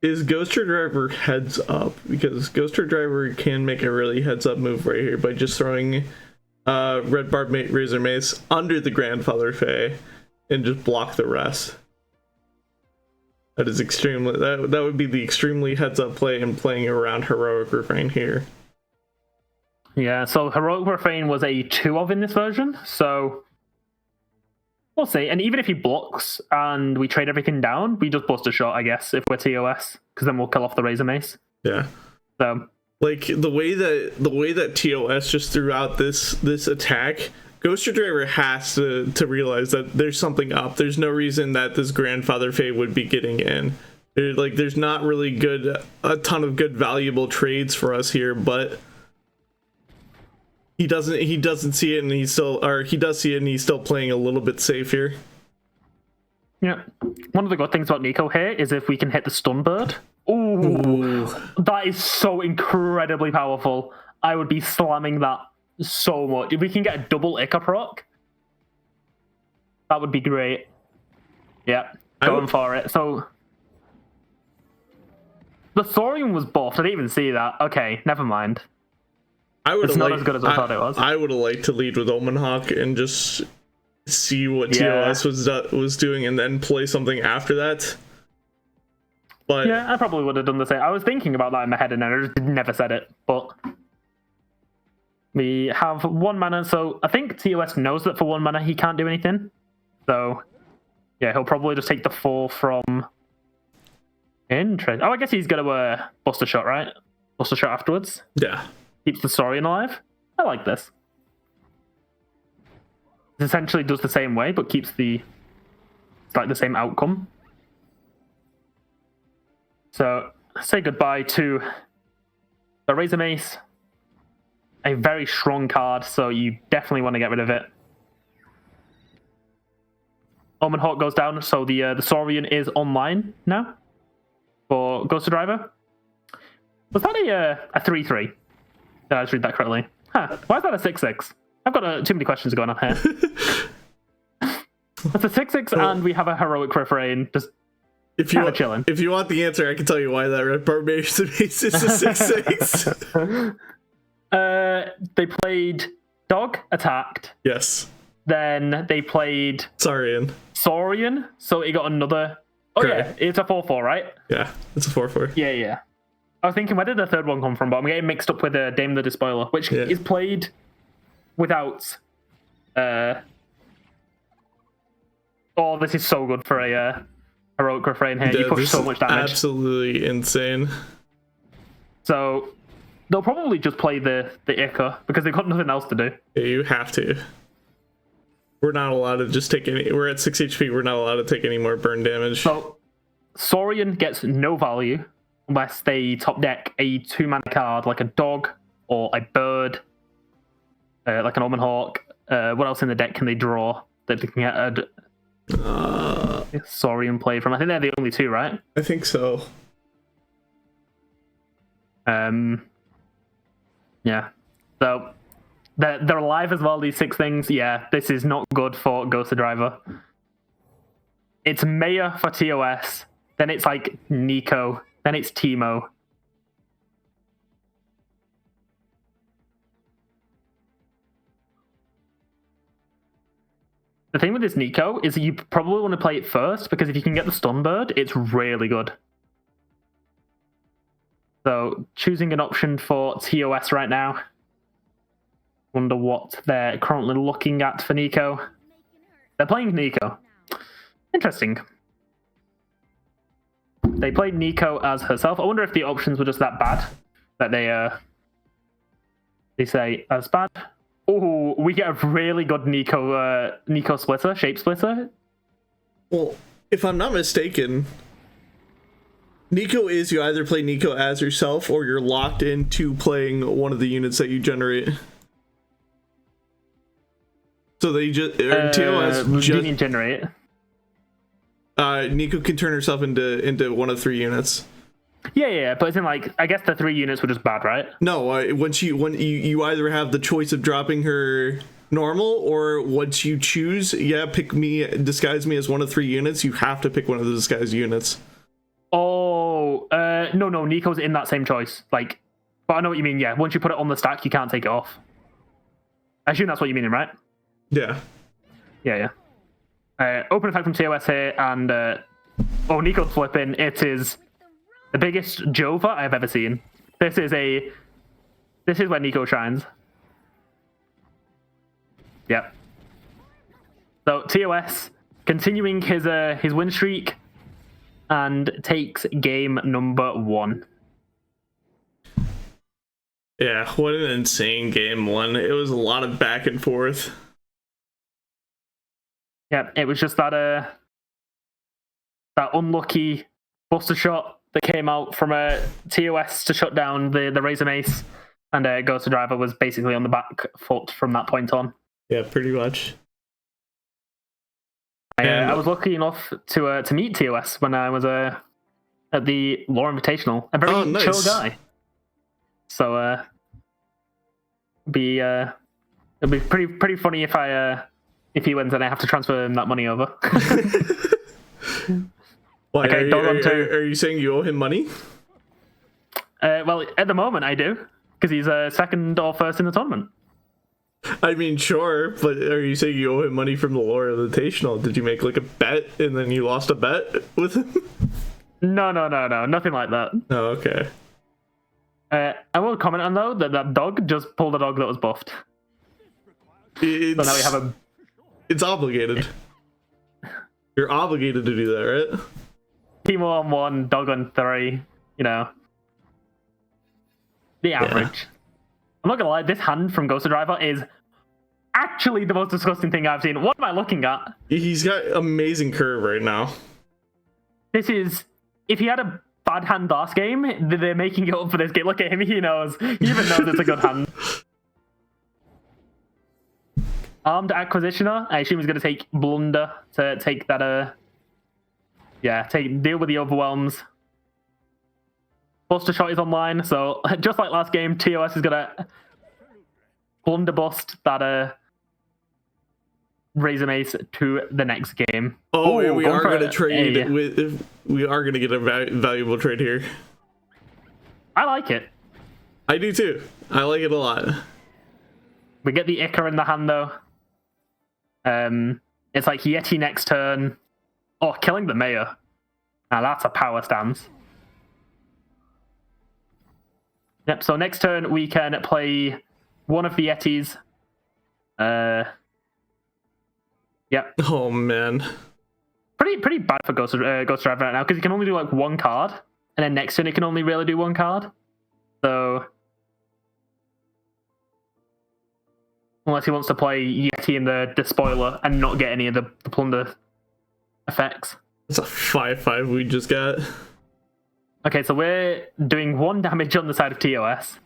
is Ghoster Driver heads up? Because Ghoster Driver can make a really heads up move right here by just throwing Red Barb Razor Mace under the Grandfather Fae and just block the rest. That is extremely, that would be the extremely heads up play and playing around Heroic Refrain here. Yeah, so Heroic Refrain was a 2 in this version, so we'll see. And even if he blocks and we trade everything down, we just bust a shot, I guess, if we're TOS, because then we'll kill off the Razor Mace. Yeah. So like the way that TOS just threw out this attack, Ghoster Driver has to realize that there's something up. There's no reason that this Grandfather Fae would be getting in. There's not really a ton of good valuable trades for us here, but he doesn't see it, and he does see it, and he's still playing a little bit safe here. Yeah. One of the good things about Nico here is if we can hit the Stun Bird. Ooh. That is so incredibly powerful. I would be slamming that so much. If we can get a double Ica proc, that would be great. Yeah, going for it. So the Saurian was buffed. I didn't even see that. Okay, never mind. It's not as good as I thought it was. I would have liked to lead with Omen Hawk and just see what TOS was doing and then play something after that. But yeah, I probably would have done the same. I was thinking about that in my head and then I just never said it. But we have 1 mana, so I think TOS knows that for 1 mana he can't do anything. So yeah, he'll probably just take the 4 from... Interesting. Oh, I guess he's going to Buster Shot, right? Buster Shot afterwards. Yeah. Keeps the Saurian alive. I like this. It essentially does the same way, but keeps the... It's like the same outcome. So, say goodbye to the Razor Mace. A very strong card, so you definitely want to get rid of it. Omen Hawk goes down, so the Saurian is online now for Ghost Driver. Was that a 3-3? Did I just read that correctly? Huh. Why is that a 6-6? I've got too many questions going on here. It's a 6-6, and we have a Heroic Refrain just kind of chilling. If you want the answer, I can tell you why that Red Barbarian Mace is a 6-6. They played Dog, attacked. Yes. Then they played Saurian, so it got another... Oh correct. Yeah, it's a 4-4, right? Yeah, it's a 4-4. Yeah. I was thinking, where did the third one come from? But I'm getting mixed up with Dame the Despoiler, which is played without... Oh, this is so good for a Heroic Refrain here. You push so much damage. Absolutely insane. So they'll probably just play the Ica because they've got nothing else to do. Yeah, you have to. We're not allowed to just take any... We're at 6 HP. We're not allowed to take any more burn damage. So Saurian gets no value unless they top deck a 2-mana card like a dog or a bird, like an Omen Hawk. What else in the deck can they draw that they can get a Saurian play from? I think they're the only 2, right? I think so. Yeah. So they're alive as well, these 6 things. Yeah, this is not good for Ghost Driver. It's Maya for TOS, then it's like Nico, then it's Teemo. The thing with this Nico is that you probably want to play it first, because if you can get the Stun Bird, it's really good. So, choosing an option for TOS right now. Wonder what they're currently looking at for Nico. They're playing Nico. Interesting. They played Nico as herself. I wonder if the options were just that bad that they say as bad. Oh, we get a really good Nico splitter, shape splitter. Well, if I'm not mistaken, Nico is you either play Nico as yourself or you're locked into playing one of the units that you generate. So they just TOS just generate. Nico can turn herself into one of 3 units. Yeah, but it's in like, I guess the 3 units were just bad, right? No, when you either have the choice of dropping her normal, or once you choose, pick me, disguise me as one of 3 units, you have to pick one of the disguised units. Oh, no, Nico's in that same choice. Like, but I know what you mean. Yeah, once you put it on the stack, you can't take it off. I assume that's what you mean, right? Yeah. Yeah. Open effect from TOS here, and Nico's flipping. It is the biggest Jova I've ever seen. This is where Nico shines. Yep. So TOS continuing his win streak and takes game number 1. Yeah, what an insane game 1. It was a lot of back and forth. Yeah, it was just that unlucky Buster Shot that came out from a TOS to shut down the Razor Mace, and Ghost Driver was basically on the back foot from that point on. Yeah, pretty much. I was lucky enough to meet TOS when I was at the Lore Invitational. A very chill guy. So it'll be pretty funny if he wins and I have to transfer him that money over. Why, okay, are you saying you owe him money? Well, at the moment I do, because he's second or first in the tournament. I mean, sure, but are you saying you owe him money from the Lore Invitational? Did you make like a bet and then you lost a bet with him? No, nothing like that. Oh, okay. I will comment on though that dog just pulled a dog that was buffed. So now we have a. It's obligated. You're obligated to do that, right? Team on 1, dog on 3. You know, the average. Yeah. I'm not gonna lie, this hand from Ghost Driver is actually the most disgusting thing I've seen. What am I looking at? He's got amazing curve right now. This is... If he had a bad hand last game, they're making it up for this game. Look at him, he knows. He even knows it's a good hand. Armed Acquisitioner. I assume he's gonna take Blunder to take that, deal with the overwhelms. Buster Shot is online, so just like last game, TOS is gonna blunderbust that Razor Mace to the next game. Oh, ooh, we are gonna trade with. We are gonna get a valuable trade here. I like it. I do too. I like it a lot. We get the Ica in the hand though. It's like Yeti next turn. Oh, killing the Mayor. Now that's a power stance. Yep, so next turn we can play one of the Yetis. Yep. Oh, man. Pretty bad for Ghost Driver right now, because he can only do like one card, and then next turn he can only really do one card. So... Unless he wants to play Yeti in the Despoiler and not get any of the plunder effects. It's a 5/5 we just got. Okay, so we're doing 1 damage on the side of TOS.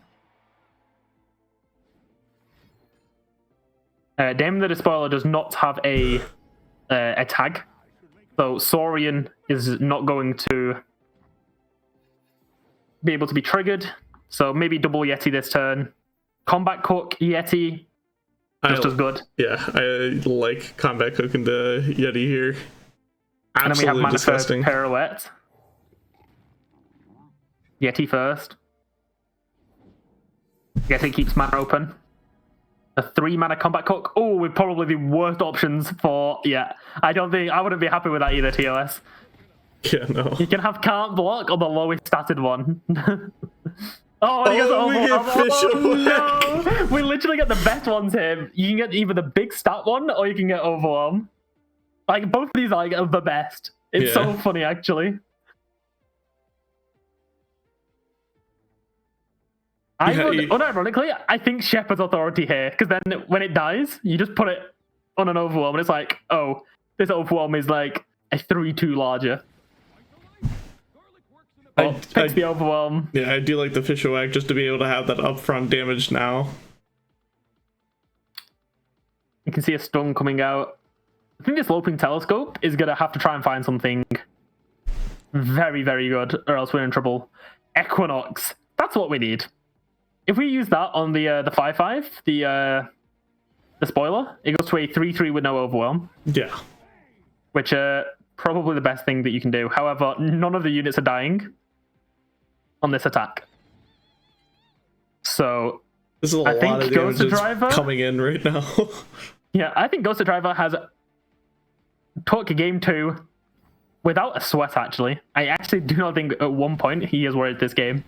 Damon the Despoiler does not have a tag. So Saurian is not going to be able to be triggered. So maybe double Yeti this turn. Combat Cook, Yeti, just as good. Yeah, I like Combat Cook and the Yeti here. Absolutely and then we have Mana disgusting. First Pirouette. Yeti first. Yeti keeps mana open. A 3-mana Combat Cook. Oh, we're probably the worst options for... Yeah, I wouldn't be happy with that either, TOS. Yeah, no. You can have Can't Block or the lowest statted one. Oh, no! We literally get the best ones here. You can get either the big stat one or you can get Overwhelm. Like, both of these are like the best. It's so funny, actually. Unironically, I think Shepherd's Authority here, because then when it dies, you just put it on an Overwhelm, and it's like, oh, this Overwhelm is like a 3/2 larger. Takes the Overwhelm. Yeah, I do like the Fishawag just to be able to have that upfront damage now. You can see a stun coming out. I think this Loping Telescope is going to have to try and find something very, very good, or else we're in trouble. Equinox. That's what we need. If we use that on the 5/5, the spoiler, it goes to a 3/3 with no Overwhelm. Yeah. Which probably the best thing that you can do. However, none of the units are dying on this attack. So this is a lot of Ghost Driver coming in right now. Yeah, I think Ghost Driver has took game 2 without a sweat, actually. I actually do not think at one point he has worried this game.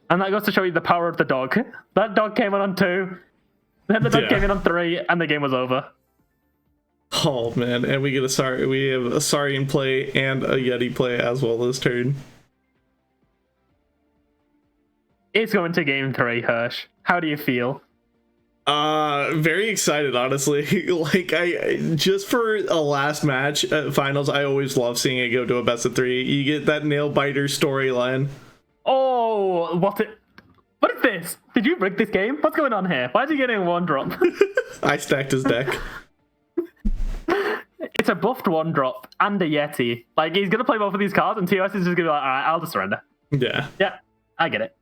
And that goes to show you the power of the dog. That dog came in on 2, then the dog came in on 3, and the game was over. Oh man, and we have a Saurian play and a Yeti play as well this turn. It's going to game 3, Hirsch. How do you feel? Very excited, honestly. Like, I just for a last match at finals, I always love seeing it go to a best of 3. You get that nail biter storyline. Oh, what is this? Did you break this game? What's going on here? Why is he getting 1 drop? I stacked his deck. It's a buffed 1 drop and a Yeti. Like, he's gonna play both of these cards, and TOS is just gonna be like, alright, I'll just surrender. Yeah. Yeah, I get it.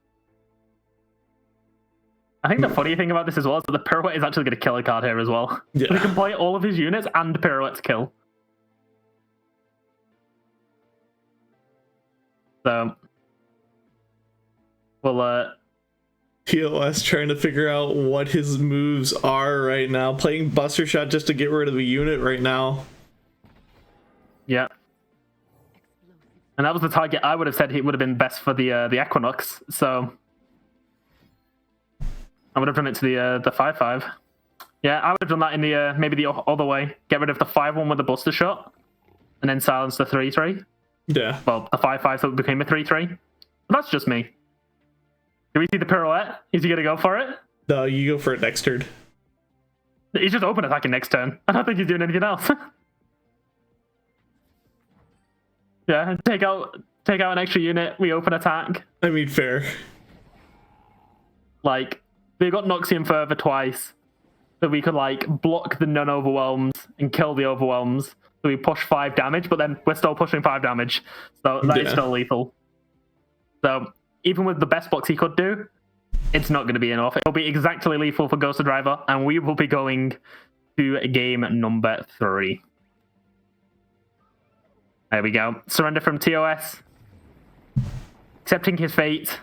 I think the funny thing about this as well is that the Pirouette is actually gonna kill a card here as well. Yeah. So he can play all of his units and Pirouette to kill. So Well, TOS trying to figure out what his moves are right now. Playing Buster Shot just to get rid of the unit right now. yeah. And that was the target I would have said it would have been best for the Equinox. So I would have done it to the 5/5. Yeah, I would have done that in the maybe the other way. Get rid of the 5/1 with the Buster Shot, and then silence the 3/3. Yeah. Well, the 5/5 so it became a 3/3. But that's just me. Do we see the pirouette? Is he gonna go for it? No, you go for it next turn. He's just open attacking next turn. I don't think he's doing anything else. Yeah, take out an extra unit. We open attack. I mean, fair. Like, they got Noxian Fervor twice, so we could like block the non-overwhelms and kill the overwhelms. So we push 5 damage, but then we're still pushing 5 damage. So that is still lethal. So even with the best blocks he could do, it's not going to be enough. It'll be exactly lethal for Ghost Driver, and we will be going to game number 3. There we go. Surrender from TOS. Accepting his fate.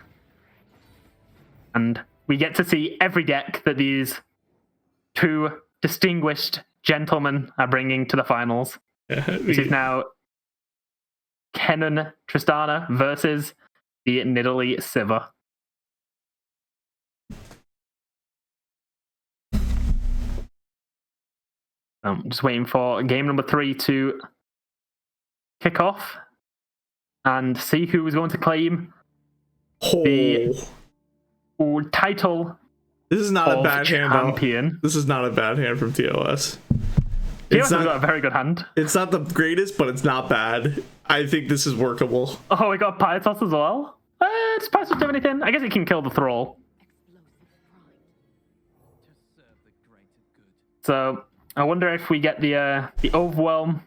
And we get to see every deck that these 2 distinguished gentlemen are bringing to the finals. Which is now Kennen Tristana versus the Nidalee Sivir. I'm just waiting for game number 3 to kick off and see who is going to claim the title. This is not a bad champion. hand. This is not a bad hand from TOS. TOS has got a very good hand. It's not the greatest, but it's not bad. I think this is workable. Oh, we got Pythos as well. Does Pythos do anything? I guess it can kill the Thrall. So I wonder if we get the overwhelm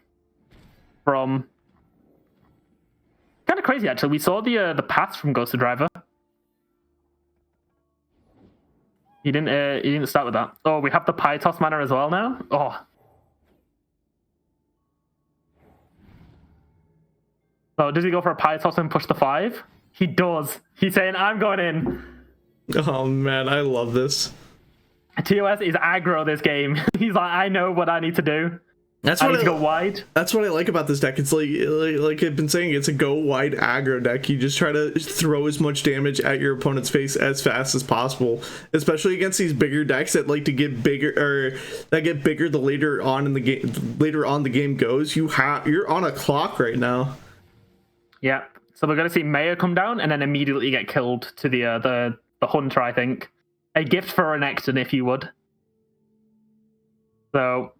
from. Kind of crazy, actually. We saw the pass from Ghost Driver. He didn't start with that. Oh, we have the Pythos mana as well now. Oh. So does he go for a Pythos and push the 5? He does. He's saying, "I'm going in." Oh man, I love this. TOS is aggro this game. He's like, "I know what I need to do. I need to go wide." That's what I like about this deck. It's like I've been saying, it's a go wide aggro deck. You just try to throw as much damage at your opponent's face as fast as possible, especially against these bigger decks that like to get bigger or that get bigger the later on in the game. Later on the game goes, you're on a clock right now. Yeah. So we're gonna see Maya come down and then immediately get killed to the Hunter. I think a gift for an Exton, if you would. So.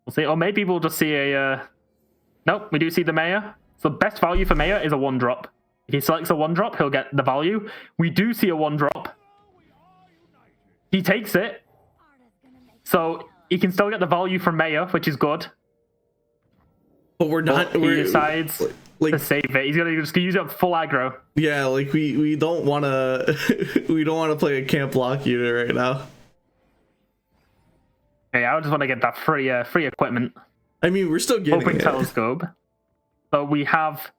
We'll see. Or maybe we'll just see a... Nope, we do see the Mayor. So best value for Mayor is a 1-drop. If he selects a 1-drop, he'll get the value. We do see a 1-drop. He takes it. So he can still get the value from Mayor, which is good. But we're not... He decides to save it. He's going to just use it full aggro. Yeah, like we don't want to... we don't want to play a camp block unit right now. Yeah, I just want to get that free equipment. I mean, we're still getting Open it. telescope. So we have...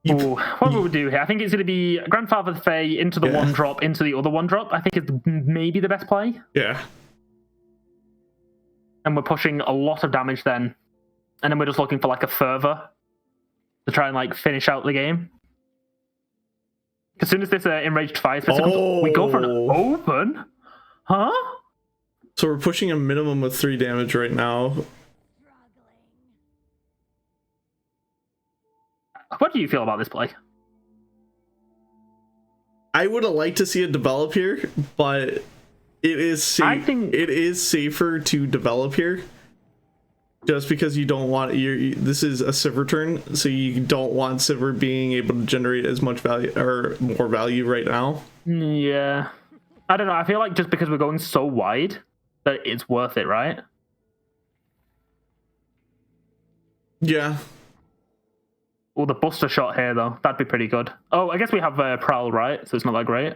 what will we do here? I think it's going to be Grandfather Fae into the 1-drop, into the other 1-drop. I think it's maybe the best play. Yeah. And we're pushing a lot of damage then. And then we're just looking for like a fervor to try and like finish out the game. As soon as this enraged fire spitter comes, we go for an open? Huh? So we're pushing a minimum of 3 damage right now. What do you feel about this play? I would have liked to see it develop here, but it is it is safer to develop here. Just because you don't want this is a Sivir turn, so you don't want Sivir being able to generate as much value or more value right now. Yeah. I don't know. I feel like just because we're going so wide that it's worth it, right? Yeah. Oh, the Buster Shot here, though. That'd be pretty good. Oh, I guess we have Prowl, right? So it's not that great.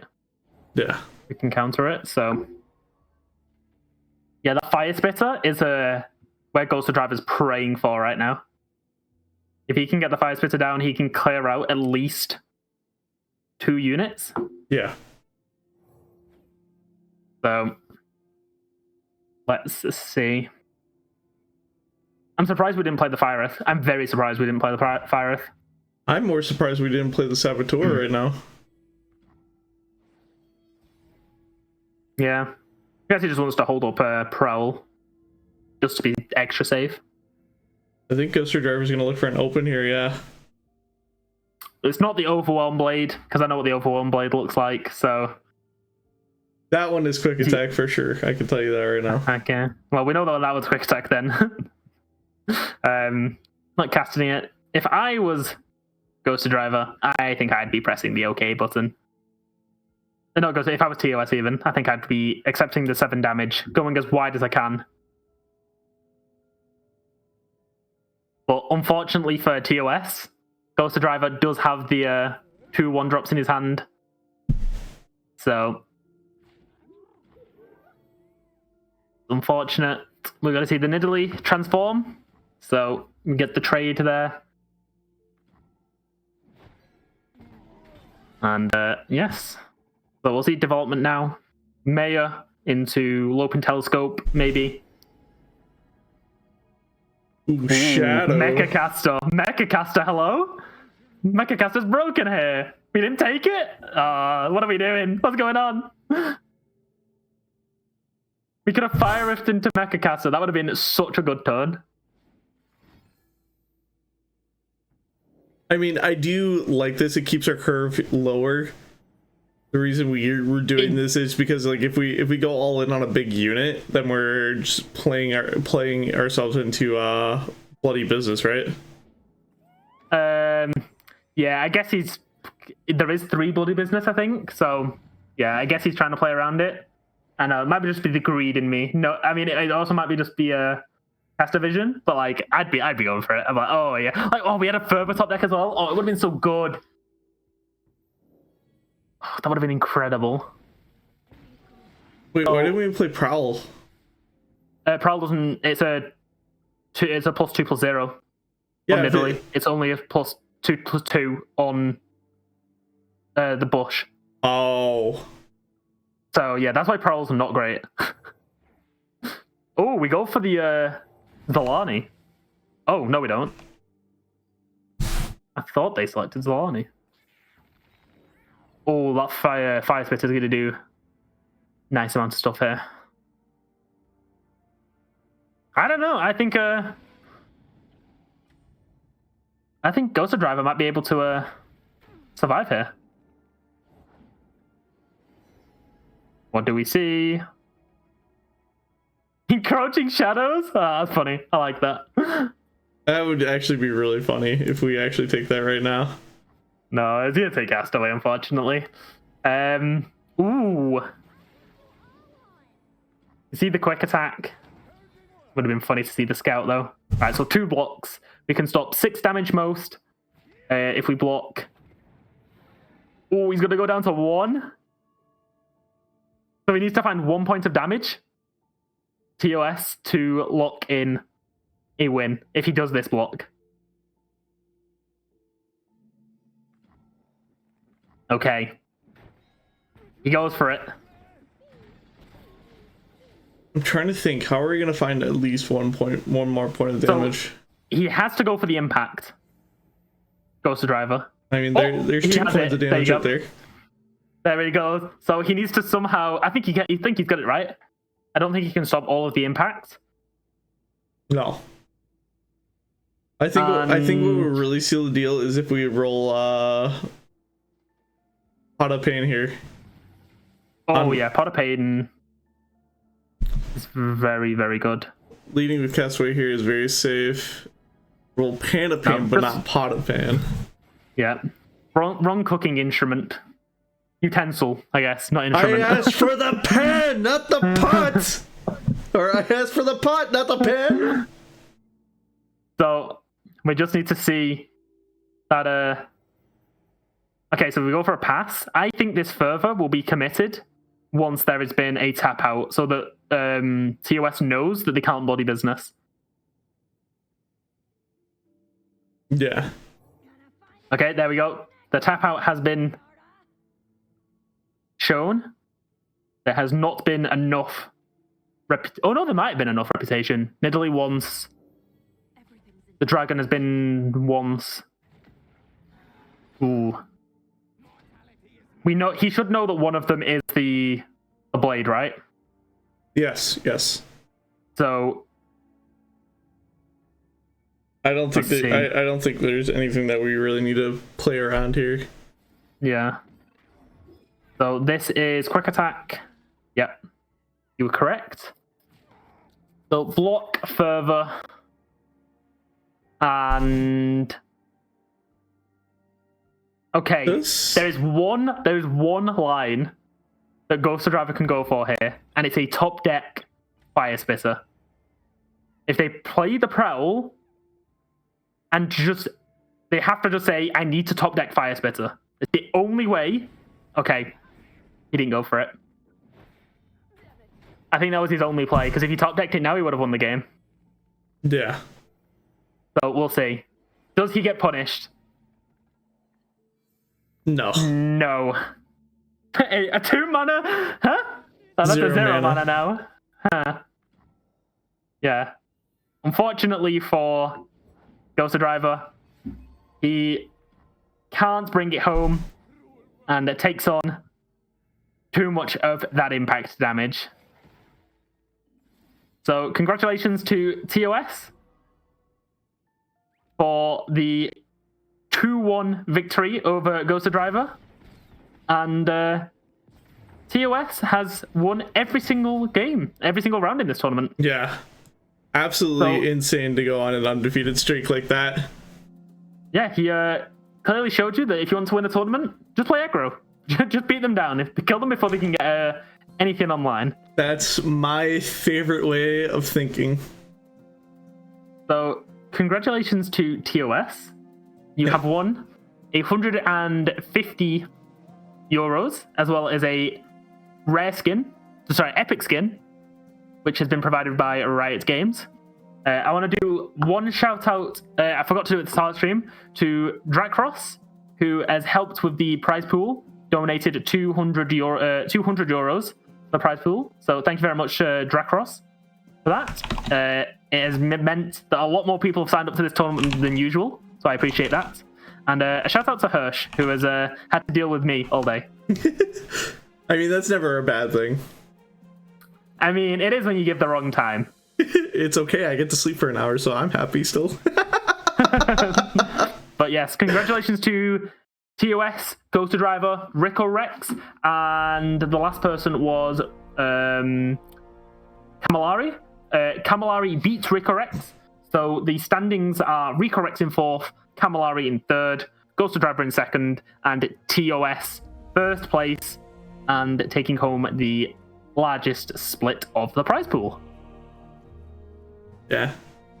Yeah. We can counter it, so... Yeah, that Fire Spitter is where Ghost Driver's praying for right now. If he can get the Fire Spitter down, he can clear out at least 2 units. Yeah. So let's see. I'm surprised we didn't play the Fire Earth. I'm very surprised we didn't play the Fire Earth. I'm more surprised we didn't play the Saboteur right now. Yeah. I guess he just wants to hold up Prowl just to be extra safe. I think Ghoster Driver's going to look for an open here, yeah. It's not the Overwhelm Blade, because I know what the Overwhelm Blade looks like, so... That one is quick attack for sure. I can tell you that right now. Okay. Well, we know that was quick attack then. Not casting it. If I was Ghoster Driver, I think I'd be pressing the OK button. No, if I was TOS even, I think I'd be accepting the 7 damage, going as wide as I can. But unfortunately for TOS, Ghoster Driver does have the 2 1-drops in his hand. So, unfortunate. We're going to see the Nidalee transform. So, we get the trade there. And, yes. So we'll see development now. Maya into Lopin Telescope, maybe. Ooh, Shadow. Mechacaster, hello? Mechacaster's broken here. We didn't take it? What are we doing? What's going on? We could have Fire Rift into Mechacaster. That would have been such a good turn. I mean, I do like this. It keeps our curve lower. The reason we're doing this is because, like, if we go all in on a big unit, then we're just playing ourselves into bloody business, right? Yeah, I guess there is 3 bloody business, I think. So yeah, I guess he's trying to play around it. And it might just be the greed in me. No, I mean it also might be just be a caster vision, but like I'd be going for it. I'm like, oh yeah, like we had a further top deck as well. Oh, it would have been so good. Oh, that would have been incredible. Wait, why didn't we play Prowl? Prowl doesn't. It's a +2/+0. Yeah, on Nidalee. It's only a +2/+2 on the Bush. Oh. So yeah, that's why Prowl's not great. Oh, we go for the Zalani. Oh no, we don't. I thought they selected Zalani. Oh, that fire spit is going to do nice amount of stuff here. I don't know. I think Ghoster Driver might be able to survive here. What do we see? Encroaching Shadows? Oh, that's funny. I like that. That would actually be really funny if we actually take that right now. No, it's going to take Castaway, unfortunately. Ooh. You see the quick attack? Would have been funny to see the scout, though. Alright, so 2 blocks. We can stop 6 damage most if we block. Oh, he's going to go down to 1. So he needs to find 1 point of damage. TOS to lock in a win if he does this block. Okay. He goes for it. I'm trying to think. How are we going to find at least 1 more point of damage? So he has to go for the impact. Ghoster Driver. I mean, there's 2 points of damage up there. There he goes. So he needs to somehow. I think he's got it right. I don't think he can stop all of the impact. No. I think what will really seal the deal is if we roll Pot of Pain here. Oh yeah, Pot of Pain is very, very good. Leading with Castaway here is very safe. Roll Pan of Pain, but not Pot of Pain. Yeah. Wrong cooking instrument. Utensil, I guess, not instrument. I asked for the pan, not the pot! Or I asked for the pot, not the pan! So, we just need to see that, okay, so we go for a pass. I think this further will be committed once there has been a tap out, so that TOS knows that they can't body business. Yeah. Okay, there we go. The tap out has been shown there has not been enough. Oh no, there might have been enough reputation. Nidalee once. The dragon has been once. Ooh. We know he should know that one of them is the blade, right? Yes. So I don't think I don't think there's anything that we really need to play around here. Yeah. So this is quick attack. Yep. You were correct. So block further. And okay, there's one line that Ghost of Driver can go for here, and it's a top deck fire spitter. If they play the prowl and they have to just say, I need to top deck fire spitter. It's the only way. Okay, he didn't go for it. I think that was his only play, because if he top decked it now, he would have won the game. Yeah. So we'll see. Does he get punished? No. No. A 2 mana? Huh? Oh, that's a 0 mana now. Huh. Yeah. Unfortunately for Ghost of Driver, he can't bring it home, and it takes on too much of that impact damage. So congratulations to TOS for the 2-1 victory over Ghost of Driver. And TOS has won every single game, every single round in this tournament. Yeah. Absolutely insane to go on an undefeated streak like that. Yeah, he clearly showed you that if you want to win a tournament, just play aggro. Just beat them down. Kill them before they can get anything online. That's my favorite way of thinking. So, congratulations to TOS. You have won 150 euros, as well as a epic skin, which has been provided by Riot Games. I want to do one shout out, I forgot to do it at the start of the stream, to Dracross, who has helped with the prize pool, donated 200 euros for the prize pool. So thank you very much, Dracross, for that. It has meant that a lot more people have signed up to this tournament than usual, so I appreciate that. And a shout out to Hirsch, who has had to deal with me all day. I mean, that's never a bad thing. I mean, it is when you give the wrong time. It's okay, I get to sleep for an hour, so I'm happy still. But yes, congratulations to TOS, Ghost of Driver, Rico Rex, and the last person was Camillari. Camillari beats Rico Rex. So the standings are Rico Rex in 4th, Camillari in 3rd, Ghost of Driver in 2nd, and TOS 1st place, and taking home the largest split of the prize pool. Yeah.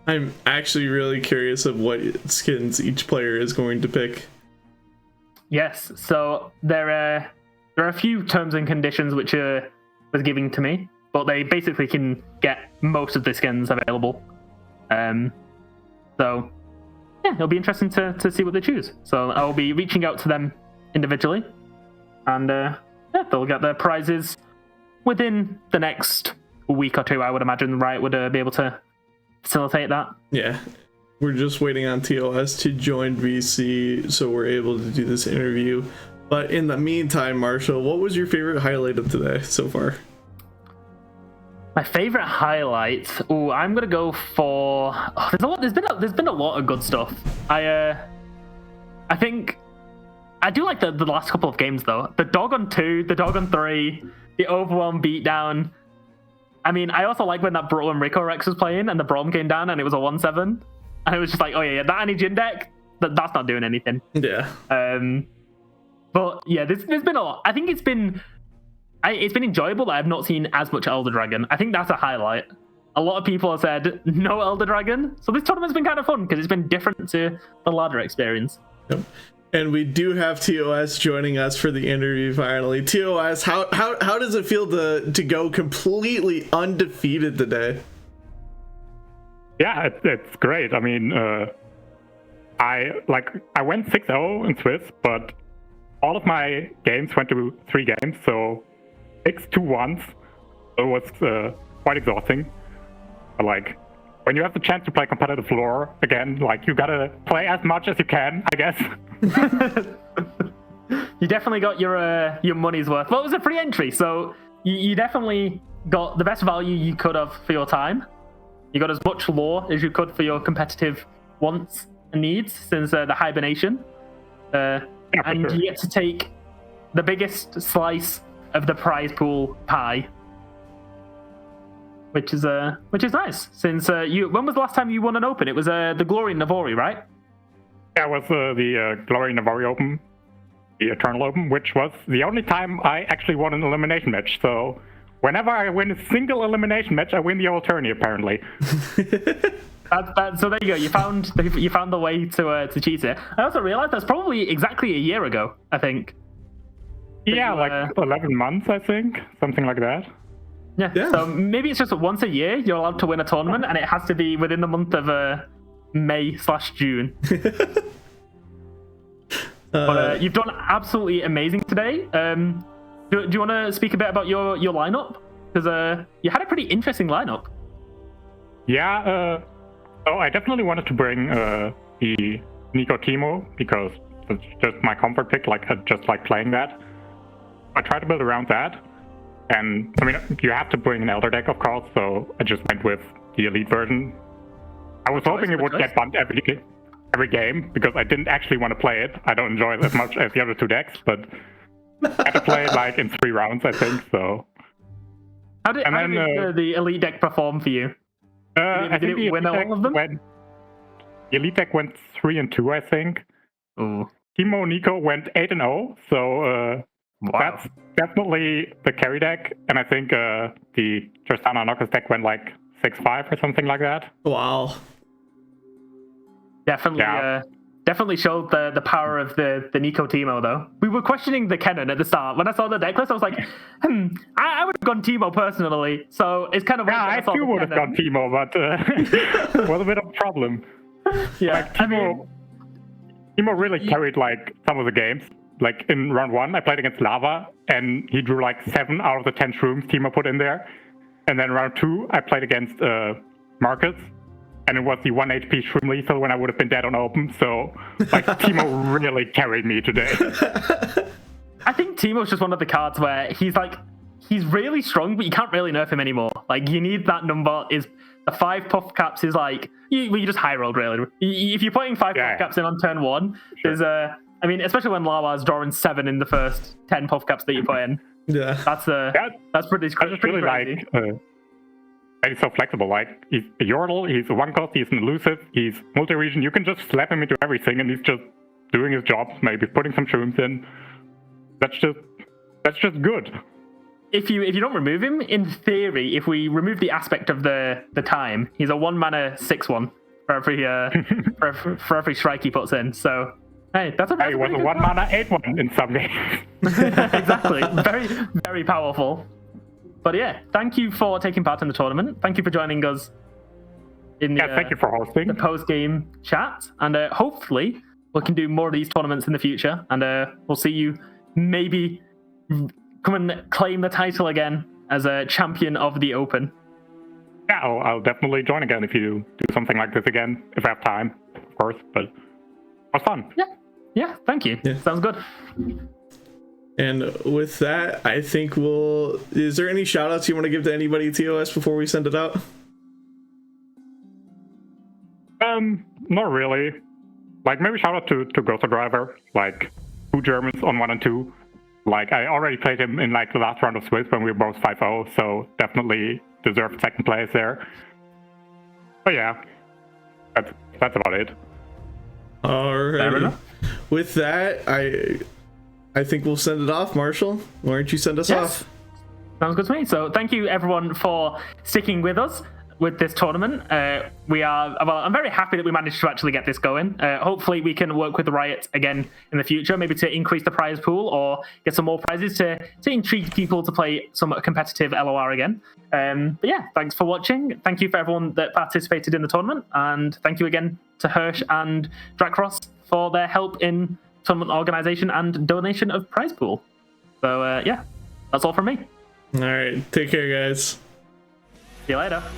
I'm actually really curious of what skins each player is going to pick. Yes, so there are a few terms and conditions which was giving to me, but they basically can get most of the skins available. So yeah, it'll be interesting to see what they choose. So I'll be reaching out to them individually, and yeah, they'll get their prizes within the next week or two. I would imagine Riot would be able to facilitate that. Yeah, we're just waiting on TOS to join VC so we're able to do this interview. But in the meantime, Marshall, what was your favorite highlight of today so far? My favorite highlight? Oh, I'm gonna go for. Oh, there's been a lot of good stuff. I think I do like the last couple of games though. The dog on 2, the dog on 3, the overwhelm beatdown. I mean, I also like when Rico Rex was playing and the Braum came down and it was a 1-7, and it was just like, oh yeah, that Annie-Jin deck, that's not doing anything. Yeah. But yeah, there's been a lot. I think it's been enjoyable that I've not seen as much Elder Dragon. I think that's a highlight. A lot of people have said no Elder Dragon, so this tournament's been kind of fun because it's been different to the ladder experience. Yep. And we do have TOS joining us for the interview finally. TOS, how does it feel to go completely undefeated today? Yeah, it's great. I mean, I went 6-0 in Swiss, but all of my games went to 3 games, so 6 to 1s. It was quite exhausting. But like, when you have the chance to play competitive lore again, like you gotta play as much as you can, I guess. You definitely got your money's worth. Well, it was a free entry, so you definitely got the best value you could have for your time. You got as much lore as you could for your competitive wants and needs since the hibernation. And sure. you get to take the biggest slice of the prize pool pie, which is nice. Since when was the last time you won an open? It was the Glory Navori, right? Yeah, it was the Glory Navori Open, the Eternal Open, which was the only time I actually won an elimination match. So whenever I win a single elimination match, I win the whole tourney, apparently. So there you go. You found the way to cheat it. I also realized that's probably exactly a year ago, I think. Yeah, like 11 months, I think. Something like that. Yeah. So maybe it's just once a year you're allowed to win a tournament, and it has to be within the month of May/June. But you've done absolutely amazing today. Do you want to speak a bit about your lineup? Because you had a pretty interesting lineup. Yeah. I definitely wanted to bring the Nico Timo because it's just my comfort pick. Like I just like playing that. I tried to build around that. And I mean, you have to bring an Elder deck, of course, so I just went with the Elite version. I was hoping it would get bumped every game, because I didn't actually want to play it. I don't enjoy it as much as the other 2 decks, but I had to play it like in 3 rounds, I think, so. How did the Elite deck perform for you? I think the win all of them? The Elite deck went 3-2, I think. Ooh. Timo Nico went 8-0, so that's definitely the carry deck, and I think the Tristana Noctis deck went like 6-5 or something like that. Wow. Definitely showed the power of the Nico Timo, though. We were questioning the Kennen at the start. When I saw the deck list, I was like, I would have gone Timo personally, so it's kind of... Yeah, I too would have gone Timo, but it was a bit of a problem. Yeah, like, Timo really carried like some of the games. Like in round 1, I played against Lava, and he drew like 7 out of the 10 shrooms Timo put in there. And then round 2, I played against Marcus, and it was the 1 HP shroom lethal when I would have been dead on open. So like Timo really carried me today. I think Timo's just one of the cards where he's really strong, but you can't really nerf him anymore. Like you need that number. Is the 5 puff caps is like you just high rolled really. If you're putting 5 puff caps in on turn 1, sure. There's I mean, especially when Lava's drawing 7 in the first 10 puff caps that you put in. Yeah, that's pretty really crazy. He's so flexible. Like he's a Yordle, he's a 1-cost, he's an elusive, he's multi-region. You can just slap him into everything, and he's just doing his job. Maybe putting some shrooms in. That's just good. If you don't remove him, in theory, if we remove the aspect of the time, he's a 1-mana 6/1 for every strike he puts in. So. Hey, that's a he was a 1-mana 8/1 in some games. Exactly. Very, very powerful. But yeah, thank you for taking part in the tournament. Thank you for joining us in the, thank you for hosting the post-game chat. And hopefully we can do more of these tournaments in the future. And we'll see you maybe come and claim the title again as a champion of the Open. Yeah, I'll definitely join again if you do something like this again, if I have time, of course. But it was fun. Yeah, thank you. Yeah. Sounds good. And with that, I think is there any shout outs you want to give to anybody, TOS, before we send it out? Not really. Like, maybe shout out to Ghost Driver, like 2 Germans on 1 and 2. Like, I already played him in like the last round of Swiss when we were both 5-0, so definitely deserved second place there. But yeah, that's about it. Alright. With that, I think we'll send it off. Marshall, why don't you send us off? Sounds good to me. So thank you everyone for sticking with us with this tournament. I'm very happy that we managed to actually get this going. Hopefully we can work with Riot again in the future, maybe to increase the prize pool or get some more prizes to intrigue people to play some competitive LOR again. But yeah, thanks for watching. Thank you for everyone that participated in the tournament, and thank you again to Hirsch and Dracross for their help in tournament organization and donation of prize pool. So yeah, that's all from me. All right, take care, guys. See you later.